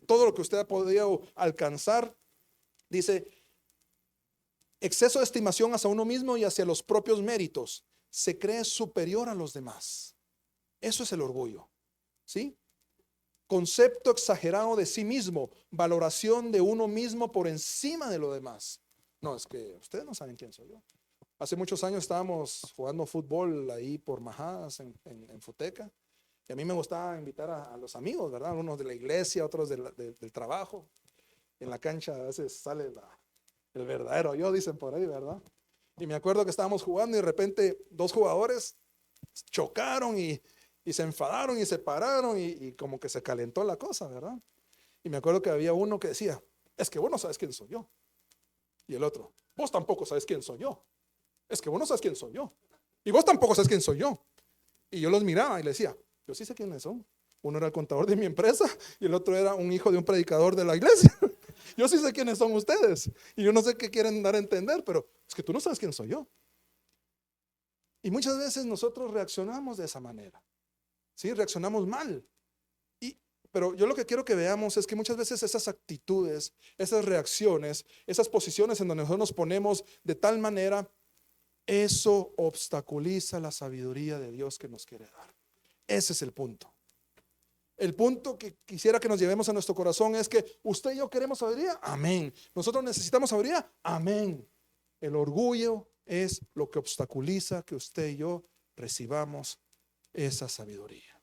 todo lo que usted ha podido alcanzar. Dice, exceso de estimación hacia uno mismo y hacia los propios méritos. Se cree superior a los demás. Eso es el orgullo, ¿sí? Concepto exagerado de sí mismo, valoración de uno mismo por encima de lo demás. No, es que ustedes no saben quién soy yo. Hace muchos años estábamos jugando fútbol ahí por Majadas en Futeca, y a mí me gustaba invitar a los amigos, ¿verdad? Unos de la iglesia, otros del trabajo. En la cancha a veces sale el verdadero yo, dicen por ahí, ¿verdad? Y me acuerdo que estábamos jugando y de repente dos jugadores chocaron y se enfadaron y se pararon y como que se calentó la cosa, ¿verdad? Y me acuerdo que había uno que decía, es que vos no sabes quién soy yo. Y el otro, vos tampoco sabes quién soy yo. Es que vos no sabes quién soy yo. Y vos tampoco sabes quién soy yo. Y yo los miraba y le decía, yo sí sé quiénes son. Uno era el contador de mi empresa y el otro era un hijo de un predicador de la iglesia. Yo sí sé quiénes son ustedes. Y yo no sé qué quieren dar a entender, pero es que tú no sabes quién soy yo. Y muchas veces nosotros reaccionamos de esa manera. ¿Sí? Reaccionamos mal. Pero yo lo que quiero que veamos es que muchas veces esas actitudes, esas reacciones, esas posiciones en donde nosotros nos ponemos de tal manera, eso obstaculiza la sabiduría de Dios que nos quiere dar. Ese es el punto. El punto que quisiera que nos llevemos a nuestro corazón es que usted y yo queremos sabiduría. Amén. Nosotros necesitamos sabiduría. Amén. El orgullo es lo que obstaculiza que usted y yo recibamos esa sabiduría.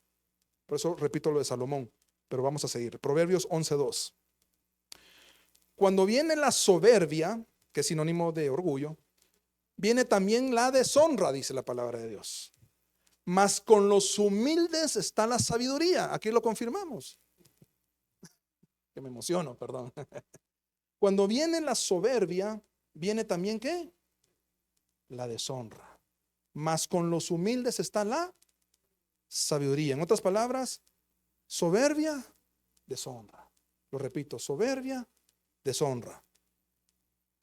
Por eso repito lo de Salomón, pero vamos a seguir. Proverbios 11:2. Cuando viene la soberbia, que es sinónimo de orgullo, viene también la deshonra, dice la palabra de Dios. Mas con los humildes está la sabiduría. Aquí lo confirmamos. Que me emociono, perdón. Cuando viene la soberbia, viene también ¿qué? la deshonra, mas con los humildes está la sabiduría. En otras palabras, soberbia, deshonra. Lo repito, soberbia, deshonra.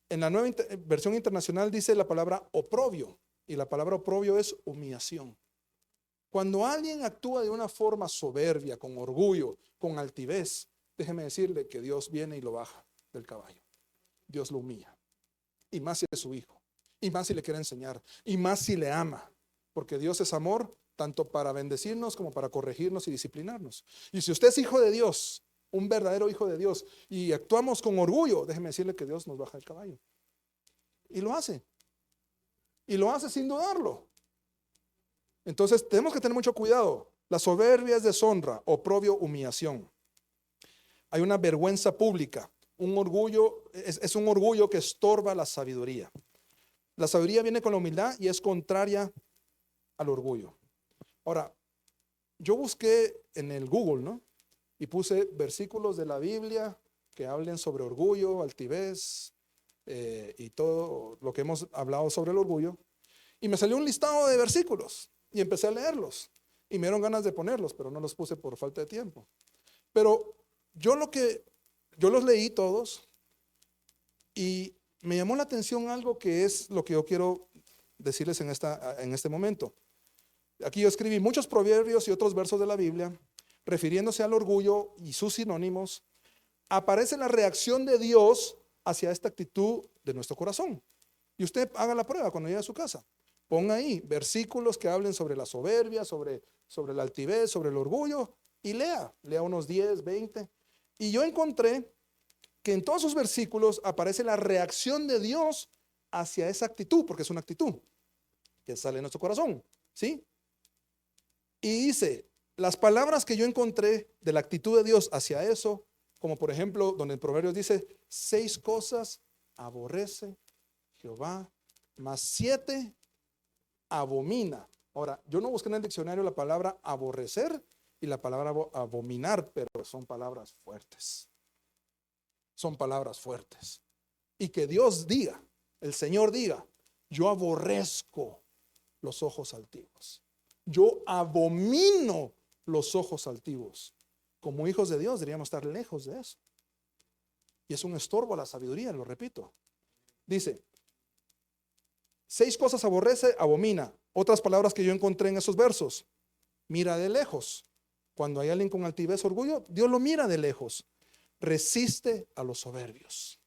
En la nueva versión internacional dice la palabra oprobio, y la palabra oprobio es humillación. Cuando alguien actúa de una forma soberbia, con orgullo, con altivez, déjeme decirle que Dios viene y lo baja del caballo. Dios lo humilla. Y más si es su hijo. Y más si le quiere enseñar. Y más si le ama. Porque Dios es amor, tanto para bendecirnos como para corregirnos y disciplinarnos. Y si usted es hijo de Dios, un verdadero hijo de Dios, y actuamos con orgullo, déjeme decirle que Dios nos baja del caballo. Y lo hace. Y lo hace sin dudarlo. Entonces tenemos que tener mucho cuidado. La soberbia es deshonra, oprobio, humillación. Hay una vergüenza pública. Un orgullo, es un orgullo que estorba la sabiduría. La sabiduría viene con la humildad y es contraria al orgullo. Ahora, yo busqué en el Google, ¿no? Y puse versículos de la Biblia que hablen sobre orgullo, altivez y todo lo que hemos hablado sobre el orgullo. Y me salió un listado de versículos y empecé a leerlos. Y me dieron ganas de ponerlos, pero no los puse por falta de tiempo. Pero yo los leí todos y me llamó la atención algo que es lo que yo quiero decirles en este momento. Aquí yo escribí muchos proverbios y otros versos de la Biblia, refiriéndose al orgullo y sus sinónimos. Aparece la reacción de Dios hacia esta actitud de nuestro corazón. Y usted haga la prueba cuando llegue a su casa. Ponga ahí versículos que hablen sobre la soberbia, sobre la altivez, sobre el orgullo, y lea unos 10, 20. Y yo encontré que en todos esos versículos aparece la reacción de Dios hacia esa actitud, porque es una actitud que sale de nuestro corazón, ¿sí? Y dice, las palabras que yo encontré de la actitud de Dios hacia eso, como por ejemplo, donde en Proverbios dice, 6 cosas aborrece Jehová, mas 7 abomina. Ahora, yo no busqué en el diccionario la palabra aborrecer y la palabra abominar, pero son palabras fuertes. Son palabras fuertes. Y que Dios diga, el Señor diga, yo aborrezco los ojos altivos. Yo abomino los ojos altivos. Como hijos de Dios deberíamos estar lejos de eso. Y es un estorbo a la sabiduría, lo repito. Dice, 6 cosas aborrece, abomina. Otras palabras que yo encontré en esos versos. Mira de lejos. Cuando hay alguien con altivez, orgullo, Dios lo mira de lejos. Resiste a los soberbios.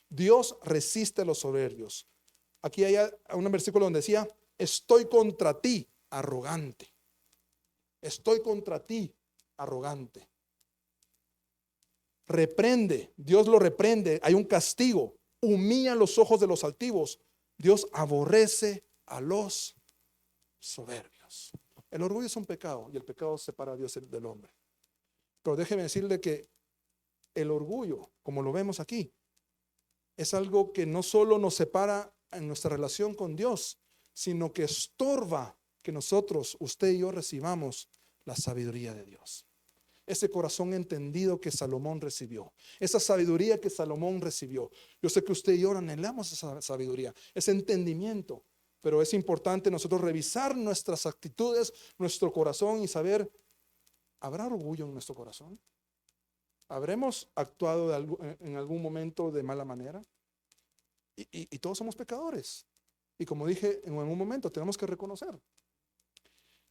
Dios resiste a los soberbios. Aquí hay un versículo donde decía, estoy contra ti, arrogante. Estoy contra ti, arrogante. Reprende, Dios lo reprende, hay un castigo. Humilla los ojos de los altivos. Dios aborrece a los soberbios. El orgullo es un pecado y el pecado separa a Dios del hombre. Pero déjeme decirle que el orgullo, como lo vemos aquí, es algo que no solo nos separa en nuestra relación con Dios, sino que estorba que nosotros, usted y yo, recibamos la sabiduría de Dios. Ese corazón entendido que Salomón recibió, esa sabiduría que Salomón recibió. Yo sé que usted y yo anhelamos esa sabiduría, ese entendimiento, pero es importante nosotros revisar nuestras actitudes, nuestro corazón y saber, ¿habrá orgullo en nuestro corazón? ¿Habremos actuado en algún momento de mala manera? Y todos somos pecadores. Y como dije en un momento, tenemos que reconocer.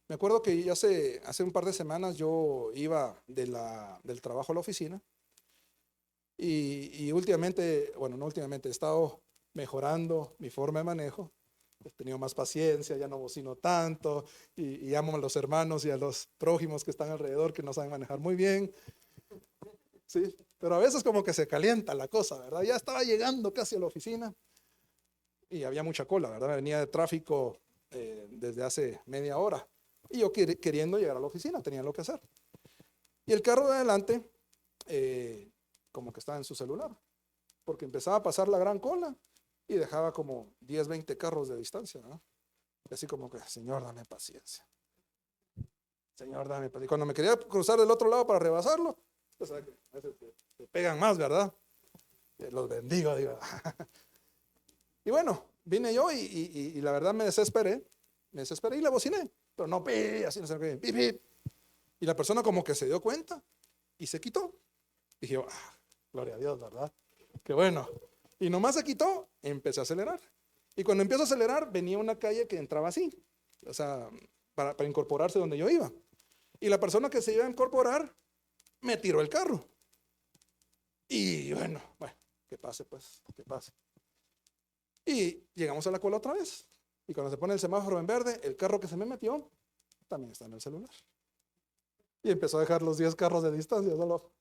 Me acuerdo que hace un par de semanas yo iba del trabajo a la oficina y últimamente, bueno, no últimamente, he estado mejorando mi forma de manejo. He tenido más paciencia, ya no bocino tanto y amo a los hermanos y a los prójimos que están alrededor que no saben manejar muy bien. Sí, pero a veces como que se calienta la cosa, ¿verdad? Ya estaba llegando casi a la oficina y había mucha cola, ¿verdad? Venía de tráfico desde hace media hora. Y yo queriendo llegar a la oficina, tenía lo que hacer. Y el carro de adelante, como que estaba en su celular, porque empezaba a pasar la gran cola y dejaba como 10, 20 carros de distancia, ¿no? Y así como que, Señor, dame paciencia. Señor, dame paciencia. Y cuando me quería cruzar del otro lado para rebasarlo, pues, a veces te pegan más, ¿verdad? Los bendigo, digo. Y bueno, vine yo y la verdad me desesperé y le bociné, pero no, así no sé qué, pip. Y la persona como que se dio cuenta y se quitó. Dije yo, gloria a Dios, ¿verdad? Qué bueno. Y nomás se quitó, empecé a acelerar. Y cuando empiezo a acelerar, venía una calle que entraba así, o sea, para incorporarse donde yo iba. Y la persona que se iba a incorporar me tiró el carro. Y bueno, que pase pues, que pase. Y llegamos a la cola otra vez. Y cuando se pone el semáforo en verde, el carro que se me metió también está en el celular. Y empezó a dejar los 10 carros de distancia. Solo,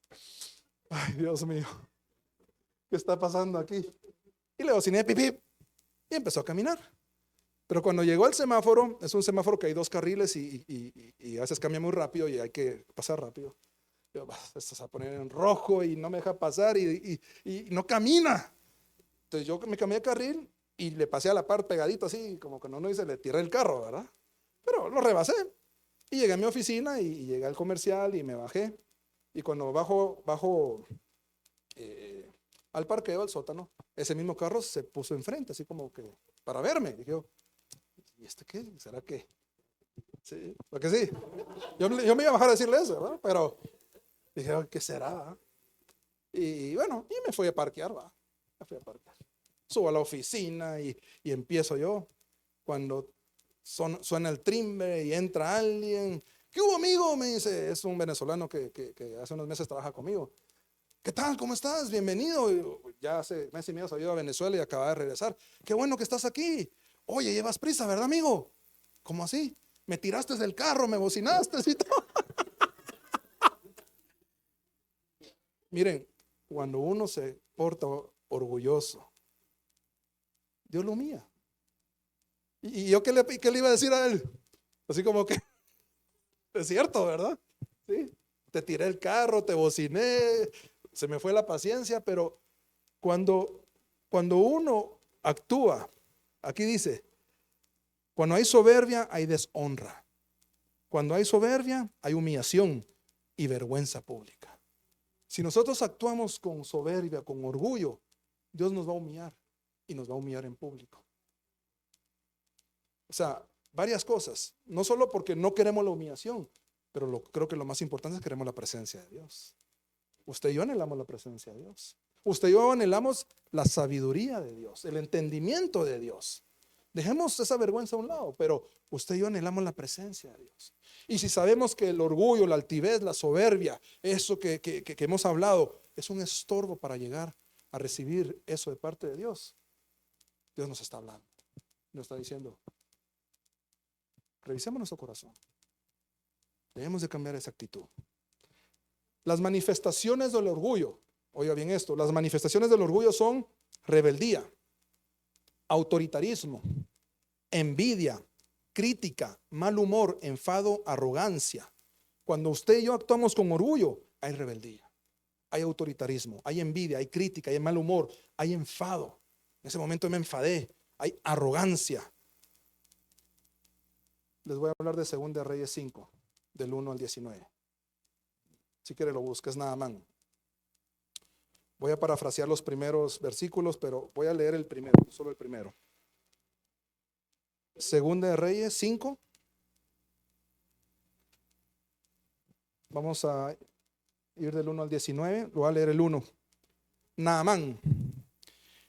ay, Dios mío, ¿qué está pasando aquí? Y le bociné, pip, pip, y empezó a caminar. Pero cuando llegó al semáforo, es un semáforo que hay 2 carriles y a veces cambia muy rápido y hay que pasar rápido. Yo, esto se va a poner en rojo y no me deja pasar y no camina. Entonces yo me cambié de carril y le pasé a la par pegadito así, como que no dice, le tiré el carro, ¿verdad? Pero lo rebasé y llegué a mi oficina y llegué al comercial y me bajé. Y cuando bajo al parqueo, al sótano, ese mismo carro se puso enfrente, así como que para verme. Dije yo, ¿y este qué? ¿Será qué? Sí, porque sí. Yo me iba a bajar a decirle eso, ¿verdad? Pero dije, ¿qué será? Y bueno, y me fui a parquear, va. Me fui a parquear. Subo a la oficina y empiezo yo. Cuando suena el timbre y entra alguien. ¿Qué hubo, amigo? Me dice, es un venezolano que hace unos meses trabaja conmigo. ¿Qué tal? ¿Cómo estás? Bienvenido. Ya hace mes y medio he ido a Venezuela y acaba de regresar. Qué bueno que estás aquí. Oye, llevas prisa, ¿verdad, amigo? ¿Cómo así? Me tiraste del carro, me bocinaste y todo. Miren, cuando uno se porta orgulloso, Dios lo humilla. ¿Y yo qué le iba a decir a él? Así como que, es cierto, ¿verdad? Sí. Te tiré el carro, te bociné, se me fue la paciencia, pero cuando uno actúa, aquí dice, cuando hay soberbia hay deshonra. Cuando hay soberbia hay humillación y vergüenza pública. Si nosotros actuamos con soberbia, con orgullo, Dios nos va a humillar y nos va a humillar en público. O sea, varias cosas. No solo porque no queremos la humillación, pero creo que lo más importante es que queremos la presencia de Dios. Usted y yo anhelamos la presencia de Dios. Usted y yo anhelamos la sabiduría de Dios, el entendimiento de Dios. Dejemos esa vergüenza a un lado, pero usted y yo anhelamos la presencia de Dios. Y si sabemos que el orgullo, la altivez, la soberbia, eso que hemos hablado, es un estorbo para llegar a recibir eso de parte de Dios, Dios nos está hablando, nos está diciendo, revisemos nuestro corazón. Debemos de cambiar esa actitud. Las manifestaciones del orgullo, oiga bien esto, las manifestaciones del orgullo son rebeldía, autoritarismo, envidia, crítica, mal humor, enfado, arrogancia. Cuando usted y yo actuamos con orgullo, hay rebeldía, hay autoritarismo, hay envidia, hay crítica, hay mal humor, hay enfado. En ese momento me enfadé, hay arrogancia. Les voy a hablar de 2 Reyes 5, del 1 al 19. Si quiere lo busca, es Naamán. Voy a parafrasear los primeros versículos, pero voy a leer el primero, solo el primero. 2 Reyes 5. Vamos a ir del 1 al 19. Lo voy a leer el 1. Naamán,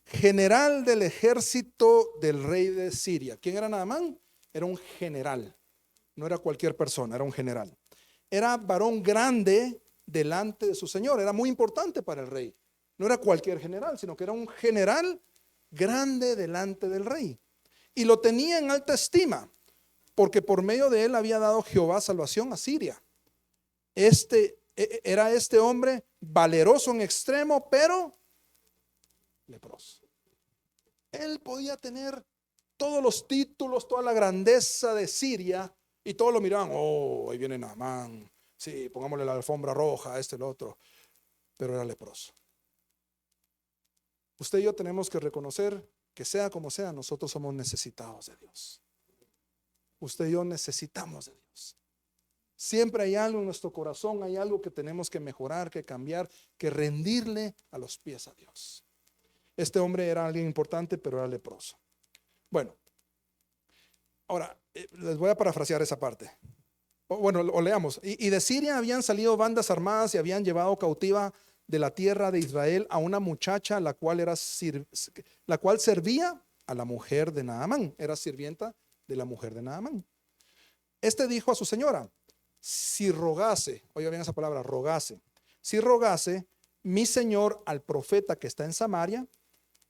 general del ejército del rey de Siria. ¿Quién era Naamán? Era un general. No era cualquier persona, era un general. Era varón grande delante de su señor. Era muy importante para el rey. No era cualquier general, sino que era un general grande delante del rey. Y lo tenía en alta estima, porque por medio de él había dado Jehová salvación a Siria. Era este hombre valeroso en extremo, pero leproso. Él podía tener todos los títulos, toda la grandeza de Siria, y todos lo miraban, oh, ahí viene Naamán, sí, pongámosle la alfombra roja, el otro, pero era leproso. Usted y yo tenemos que reconocer que sea como sea, nosotros somos necesitados de Dios. Usted y yo necesitamos de Dios. Siempre hay algo en nuestro corazón, hay algo que tenemos que mejorar, que cambiar, que rendirle a los pies a Dios. Este hombre era alguien importante, pero era leproso. Bueno, ahora les voy a parafrasear esa parte. Bueno, o leamos. Y de Siria habían salido bandas armadas y habían llevado cautiva de la tierra de Israel a una muchacha la cual servía a la mujer de Naamán, era sirvienta de la mujer de Naamán. Este dijo a su señora: si rogase, oiga bien esa palabra, rogase, si rogase mi señor al profeta que está en Samaria,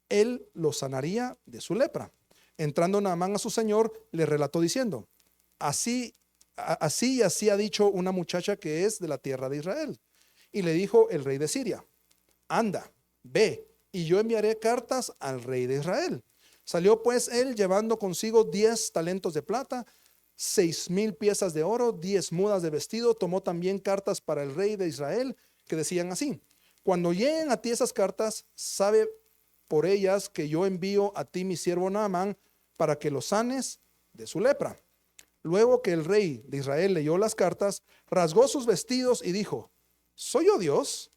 él lo sanaría de su lepra. Entrando Naamán a su señor, le relató diciendo: así y así ha dicho una muchacha que es de la tierra de Israel. Y le dijo el rey de Siria: anda, ve, y yo enviaré cartas al rey de Israel. Salió pues él llevando consigo 10 talentos de plata, 6,000 piezas de oro, 10 mudas de vestido. Tomó también cartas para el rey de Israel que decían así: cuando lleguen a ti esas cartas, sabe por ellas que yo envío a ti mi siervo Naamán para que lo sanes de su lepra. Luego que el rey de Israel leyó las cartas, rasgó sus vestidos y dijo: ¿soy yo Dios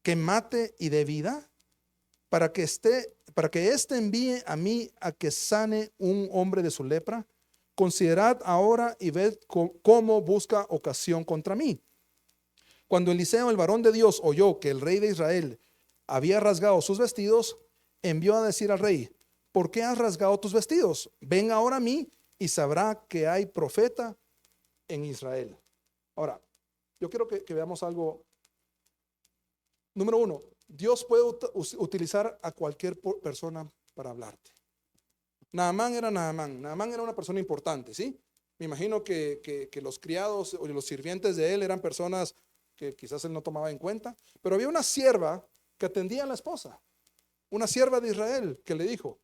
que mate y dé vida? Para que éste envíe a mí a que sane un hombre de su lepra. Considerad ahora y ved cómo busca ocasión contra mí. Cuando Eliseo, el varón de Dios, oyó que el rey de Israel había rasgado sus vestidos, envió a decir al rey: ¿por qué has rasgado tus vestidos? Ven ahora a mí y sabrá que hay profeta en Israel. Ahora, yo quiero que veamos algo. Número uno, Dios puede utilizar a cualquier persona para hablarte. Naamán era una persona importante, ¿sí? Me imagino que los criados o los sirvientes de él eran personas que quizás él no tomaba en cuenta, pero había una sierva que atendía a la esposa, una sierva de Israel, que le dijo: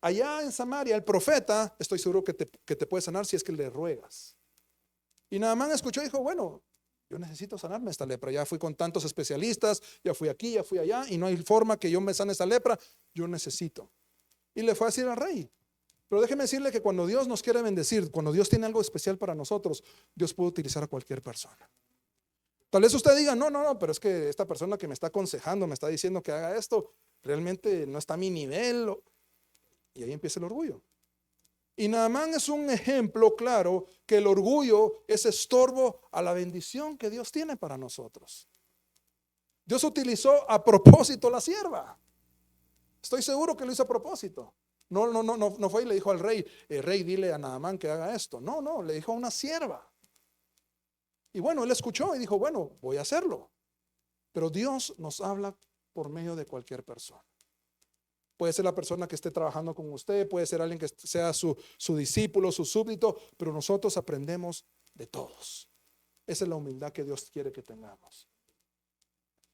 allá en Samaria el profeta, estoy seguro que te puede sanar si es que le ruegas. Y Naamán escuchó y dijo: bueno, yo necesito sanarme esta lepra, ya fui con tantos especialistas, ya fui aquí, ya fui allá, y no hay forma que yo me sane esta lepra, yo necesito. Y le fue a decir al rey. Pero déjeme decirle que cuando Dios nos quiere bendecir, cuando Dios tiene algo especial para nosotros, Dios puede utilizar a cualquier persona. Tal vez usted diga: no, pero es que esta persona que me está aconsejando, me está diciendo que haga esto, realmente no está a mi nivel. Y ahí empieza el orgullo. Y Naamán es un ejemplo claro que el orgullo es estorbo a la bendición que Dios tiene para nosotros. Dios utilizó a propósito la sierva. Estoy seguro que lo hizo a propósito. No fue y le dijo al rey: rey, dile a Naamán que haga esto. No, le dijo a una sierva. Y bueno, él escuchó y dijo: bueno, voy a hacerlo. Pero Dios nos habla por medio de cualquier persona. Puede ser la persona que esté trabajando con usted, puede ser alguien que sea su discípulo, su súbdito, pero nosotros aprendemos de todos. Esa es la humildad que Dios quiere que tengamos.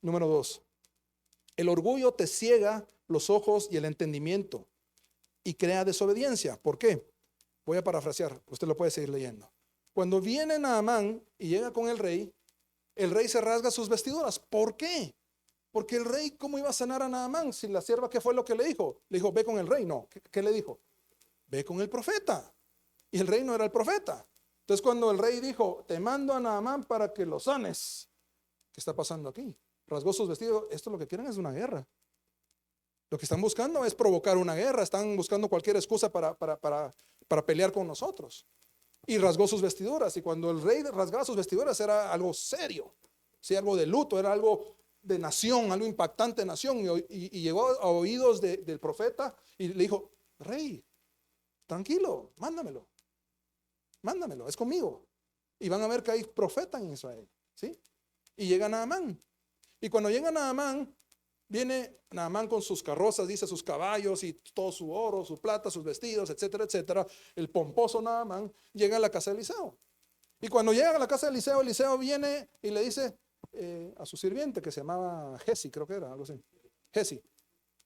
Número 2, el orgullo te ciega los ojos y el entendimiento y crea desobediencia. ¿Por qué? Voy a parafrasear, usted lo puede seguir leyendo. Cuando viene Naamán y llega con el rey se rasga sus vestiduras. ¿Por qué? Porque el rey, ¿cómo iba a sanar a Naamán? Si la sierva, ¿qué fue lo que le dijo? Le dijo: ve con el rey. No, ¿qué le dijo? Ve con el profeta. Y el rey no era el profeta. Entonces cuando el rey dijo: te mando a Naamán para que lo sanes, ¿qué está pasando aquí? Rasgó sus vestidos. Esto lo que quieren es una guerra. Lo que están buscando es provocar una guerra. Están buscando cualquier excusa para pelear con nosotros. Y rasgó sus vestiduras. Y cuando el rey rasgaba sus vestiduras era algo serio, ¿sí? Algo de luto, era algo de nación, algo impactante de nación. Y llegó a oídos del profeta y le dijo: rey, tranquilo, mándamelo, es conmigo. Y van a ver que hay profeta en Israel, ¿sí? Y llega Naamán. Y cuando llega Naamán, viene Naamán con sus carrozas, dice, sus caballos y todo su oro, su plata, sus vestidos, etcétera, etcétera. El pomposo Naamán llega a la casa de Eliseo. Y cuando llega a la casa de Eliseo, Eliseo viene y le dice a su sirviente, que se llamaba Gesi, creo que era, algo así. Gesi: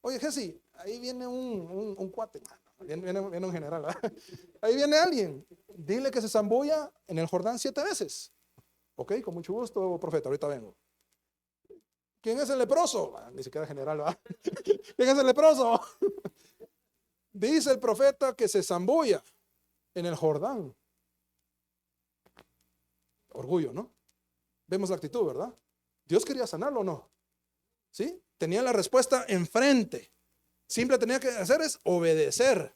oye, Gesi, ahí viene un cuate, viene un general, ¿verdad? Ahí viene alguien, dile que se zambulla en el Jordán 7 veces. Ok, con mucho gusto, profeta, ahorita vengo. ¿Quién es el leproso? Ni siquiera general, ¿verdad? ¿Quién es el leproso? Dice el profeta que se zambulla en el Jordán. Orgullo, ¿no? Vemos la actitud, ¿verdad? Dios quería sanarlo, ¿o no? ¿Sí? Tenía la respuesta enfrente. Simple tenía que hacer es obedecer.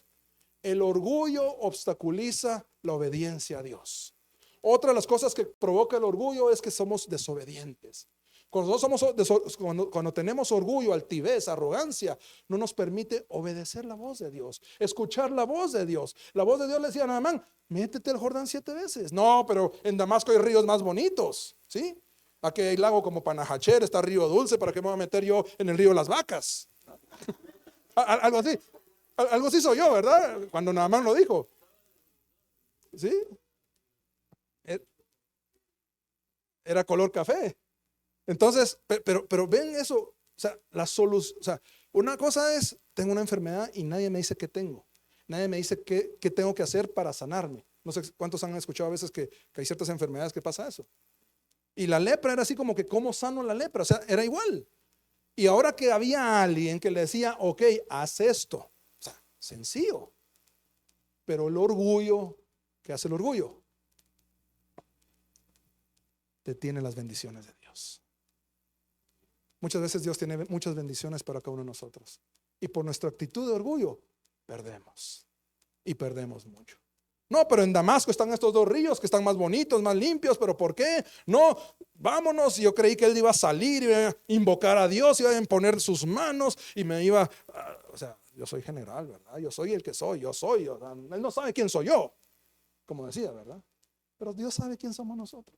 El orgullo obstaculiza la obediencia a Dios. Otra de las cosas que provoca el orgullo es que somos desobedientes. Cuando tenemos orgullo, altivez, arrogancia, no nos permite obedecer la voz de Dios, escuchar la voz de Dios. La voz de Dios le decía a Naamán: métete al Jordán 7 veces. No, pero en Damasco hay ríos más bonitos, ¿sí? Aquí hay lago como Panahacher, está Río Dulce, ¿para qué me voy a meter yo en el río de las vacas? Algo así. Algo así soy yo, ¿verdad? Cuando Naamán lo dijo. ¿Sí? Era color café. Entonces, pero ven eso, o sea, la solución, o sea, una cosa es, tengo una enfermedad y nadie me dice qué tengo. Nadie me dice qué tengo que hacer para sanarme. No sé cuántos han escuchado a veces que hay ciertas enfermedades que pasa eso. Y la lepra era así como que, ¿cómo sano la lepra? O sea, era igual. Y ahora que había alguien que le decía: ok, haz esto. O sea, sencillo. Pero el orgullo, ¿qué hace el orgullo? Detiene las bendiciones de Dios. Muchas veces Dios tiene muchas bendiciones para cada uno de nosotros. Y por nuestra actitud de orgullo, perdemos. Y perdemos mucho. No, pero en Damasco están estos 2 ríos que están más bonitos, más limpios. ¿Pero por qué? No, vámonos. Yo creí que él iba a salir, iba a invocar a Dios, iba a imponer sus manos y me iba o sea, yo soy general, ¿verdad? Yo soy el que soy, yo soy. Él no sabe quién soy yo, como decía, ¿verdad? Pero Dios sabe quién somos nosotros.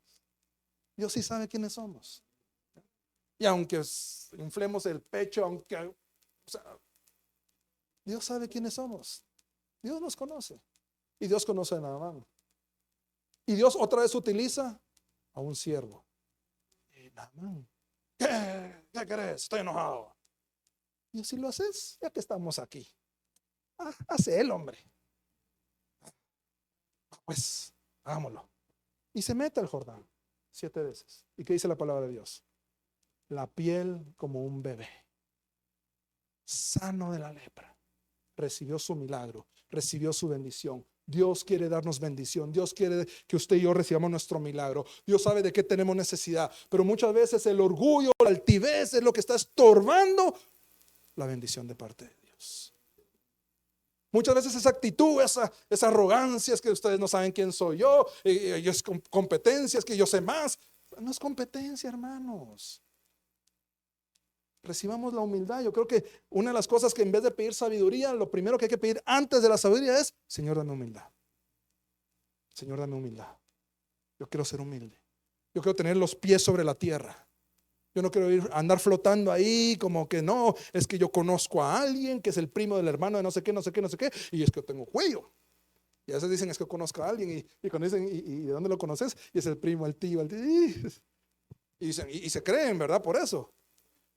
Dios sí sabe quiénes somos. Y aunque inflemos el pecho, o sea, Dios sabe quiénes somos. Dios nos conoce. Y Dios conoce a Naamán. Y Dios otra vez utiliza a un siervo. Naamán, ¿qué crees? Estoy enojado. Y si lo haces, ya que estamos aquí, hace el hombre. Pues, hagámoslo. Y se mete al Jordán 7 veces. ¿Y qué dice la palabra de Dios? La piel como un bebé, sano de la lepra. Recibió su milagro, recibió su bendición. Dios quiere darnos bendición. Dios quiere que usted y yo recibamos nuestro milagro. Dios sabe de qué tenemos necesidad, pero muchas veces el orgullo, la altivez es lo que está estorbando la bendición de parte de Dios. Muchas veces esa actitud, esa arrogancia, es que ustedes no saben quién soy yo, y es competencia, es que yo sé más. No es competencia, hermanos. Recibamos la humildad. Yo creo que una de las cosas que en vez de pedir sabiduría, lo primero que hay que pedir antes de la sabiduría es: Señor, dame humildad. Señor, dame humildad. Yo quiero ser humilde. Yo quiero tener los pies sobre la tierra. Yo no quiero andar flotando ahí como que no, es que yo conozco a alguien que es el primo del hermano de no sé qué, no sé qué, no sé qué, y es que yo tengo cuello. Y a veces dicen: es que conozco a alguien, y cuando dicen: ¿y de dónde lo conoces? Y es el primo, el tío, y dicen, y se creen, ¿verdad? Por eso.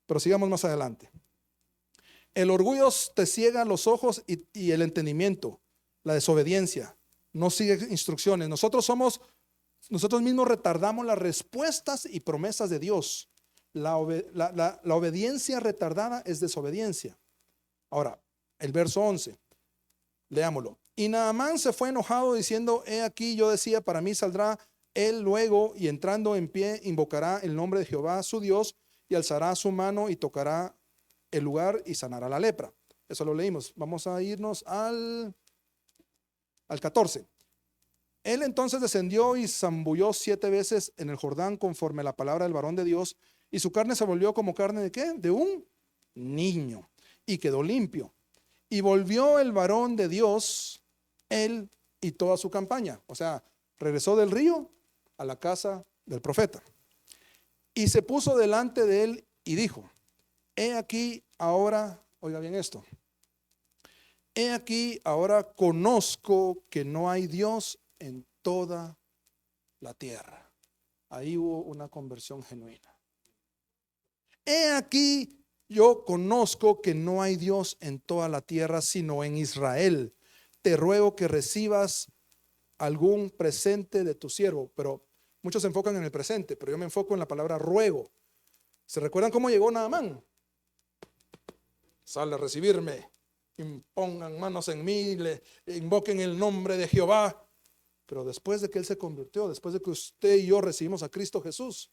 Pero sigamos más adelante. El orgullo te ciega los ojos y el entendimiento, la desobediencia. No sigue instrucciones. Nosotros mismos retardamos las respuestas y promesas de Dios. La obediencia retardada es desobediencia. Ahora, el verso 11, leámoslo. Y Naamán se fue enojado diciendo: he aquí, yo decía, para mí saldrá él luego, y entrando en pie invocará el nombre de Jehová su Dios, y alzará su mano y tocará el lugar y sanará la lepra. Eso lo leímos. Vamos a irnos al 14. Él entonces descendió y zambulló 7 veces en el Jordán conforme a la palabra del varón de Dios, y su carne se volvió como carne de ¿qué? De un niño, y quedó limpio. Y volvió el varón de Dios, él y toda su campaña. O sea, regresó del río a la casa del profeta. Y se puso delante de él y dijo: he aquí ahora, oiga bien esto, he aquí ahora conozco que no hay Dios en toda la tierra. Ahí hubo una conversión genuina. He aquí yo conozco que no hay Dios en toda la tierra sino en Israel. Te ruego que recibas algún presente de tu siervo. Pero muchos se enfocan en el presente, pero yo me enfoco en la palabra ruego. ¿Se recuerdan cómo llegó Naamán? Sale a recibirme, impongan manos en mí, le invoquen el nombre de Jehová. Pero después de que él se convirtió, después de que usted y yo recibimos a Cristo Jesús,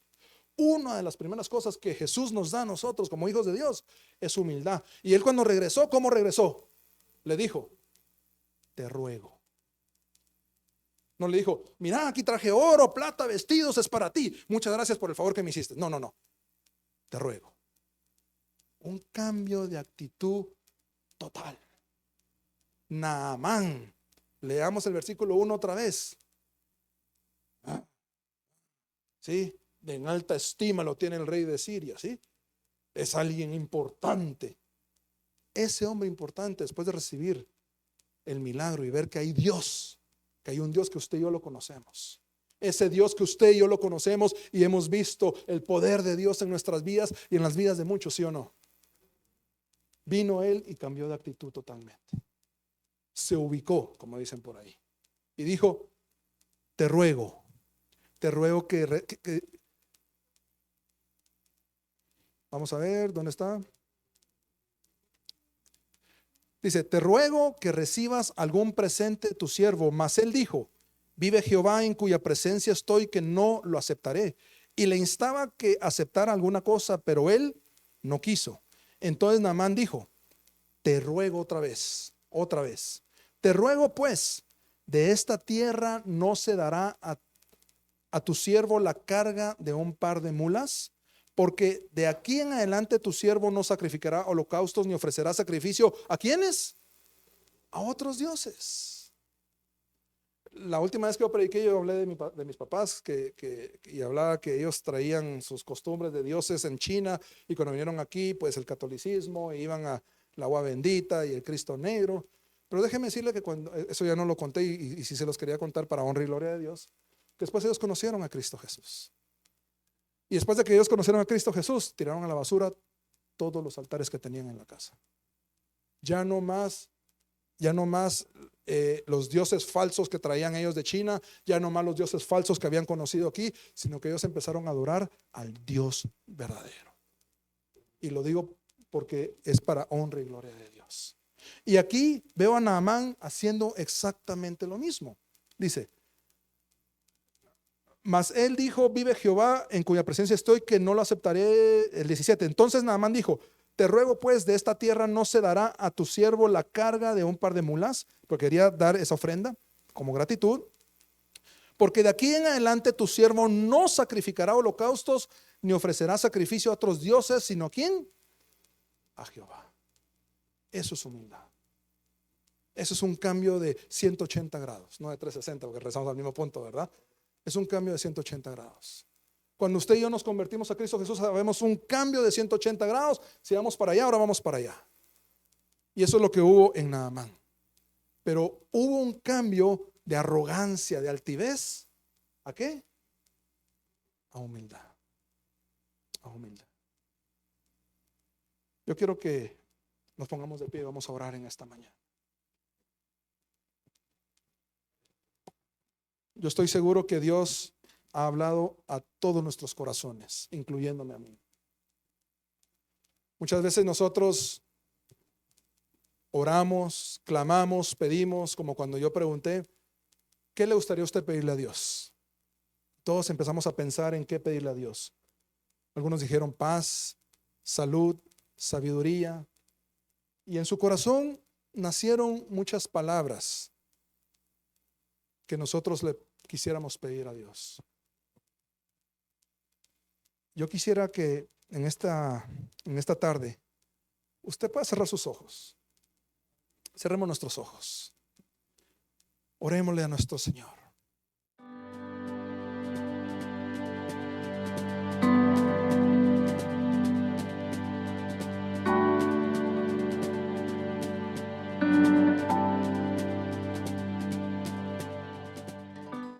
una de las primeras cosas que Jesús nos da a nosotros como hijos de Dios es humildad. Y él, cuando regresó, ¿cómo regresó? Le dijo: te ruego. No le dijo, mira, aquí traje oro, plata, vestidos, es para ti. Muchas gracias por el favor que me hiciste. No, no, no. Te ruego. Un cambio de actitud total. Naamán. Leamos el versículo 1 otra vez. ¿Sí? En alta estima lo tiene el rey de Siria, ¿sí? Es alguien importante. Ese hombre importante, después de recibir el milagro y ver que hay Dios, que hay un Dios que usted y yo lo conocemos. Ese Dios que usted y yo lo conocemos y hemos visto el poder de Dios en nuestras vidas y en las vidas de muchos, ¿sí o no? Vino él y cambió de actitud totalmente. Se ubicó, como dicen por ahí, y dijo, te ruego que vamos a ver, ¿dónde está? Dice, te ruego que recibas algún presente de tu siervo. Mas él dijo, vive Jehová en cuya presencia estoy, que no lo aceptaré. Y le instaba que aceptara alguna cosa, pero él no quiso. Entonces Naamán dijo, te ruego otra vez, te ruego pues, de esta tierra no se dará a tu siervo la carga de un par de mulas, porque de aquí en adelante tu siervo no sacrificará holocaustos ni ofrecerá sacrificio. ¿A quiénes? A otros dioses. La última vez que yo prediqué, yo hablé de mis papás y hablaba que ellos traían sus costumbres de dioses en China, y cuando vinieron aquí, pues el catolicismo, e iban a la agua bendita y el Cristo negro. Pero déjeme decirle que cuando eso ya no lo conté, y si se los quería contar para honra y gloria de Dios, que después ellos conocieron a Cristo Jesús. Y después de que ellos conocieron a Cristo Jesús, tiraron a la basura todos los altares que tenían en la casa. Ya no más los dioses falsos que traían ellos de China, ya no más los dioses falsos que habían conocido aquí, sino que ellos empezaron a adorar al Dios verdadero. Y lo digo porque es para honra y gloria de Dios. Y aquí veo a Naamán haciendo exactamente lo mismo. Dice, mas él dijo, vive Jehová en cuya presencia estoy, que no lo aceptaré. El 17. Entonces Naamán dijo, te ruego pues, de esta tierra no se dará a tu siervo la carga de un par de mulas, porque quería dar esa ofrenda como gratitud, porque de aquí en adelante tu siervo no sacrificará holocaustos ni ofrecerá sacrificio a otros dioses, sino ¿a quién? A Jehová. Eso es humildad. Eso es un cambio de 180 grados, no de 360, porque rezamos al mismo punto, ¿verdad? Es un cambio de 180 grados. Cuando usted y yo nos convertimos a Cristo Jesús, sabemos un cambio de 180 grados. Si vamos para allá, ahora vamos para allá. Y eso es lo que hubo en Naamán. Pero hubo un cambio de arrogancia, de altivez. ¿A qué? A humildad. A humildad. Yo quiero que nos pongamos de pie y vamos a orar en esta mañana. Yo estoy seguro que Dios ha hablado a todos nuestros corazones, incluyéndome a mí. Muchas veces nosotros oramos, clamamos, pedimos, como cuando yo pregunté, ¿qué le gustaría a usted pedirle a Dios? Todos empezamos a pensar en qué pedirle a Dios. Algunos dijeron paz, salud, sabiduría, y en su corazón nacieron muchas palabras que nosotros le quisiéramos pedir a Dios. Yo quisiera que en esta tarde usted pueda cerrar sus ojos. Cerremos nuestros ojos. Orémosle a nuestro Señor.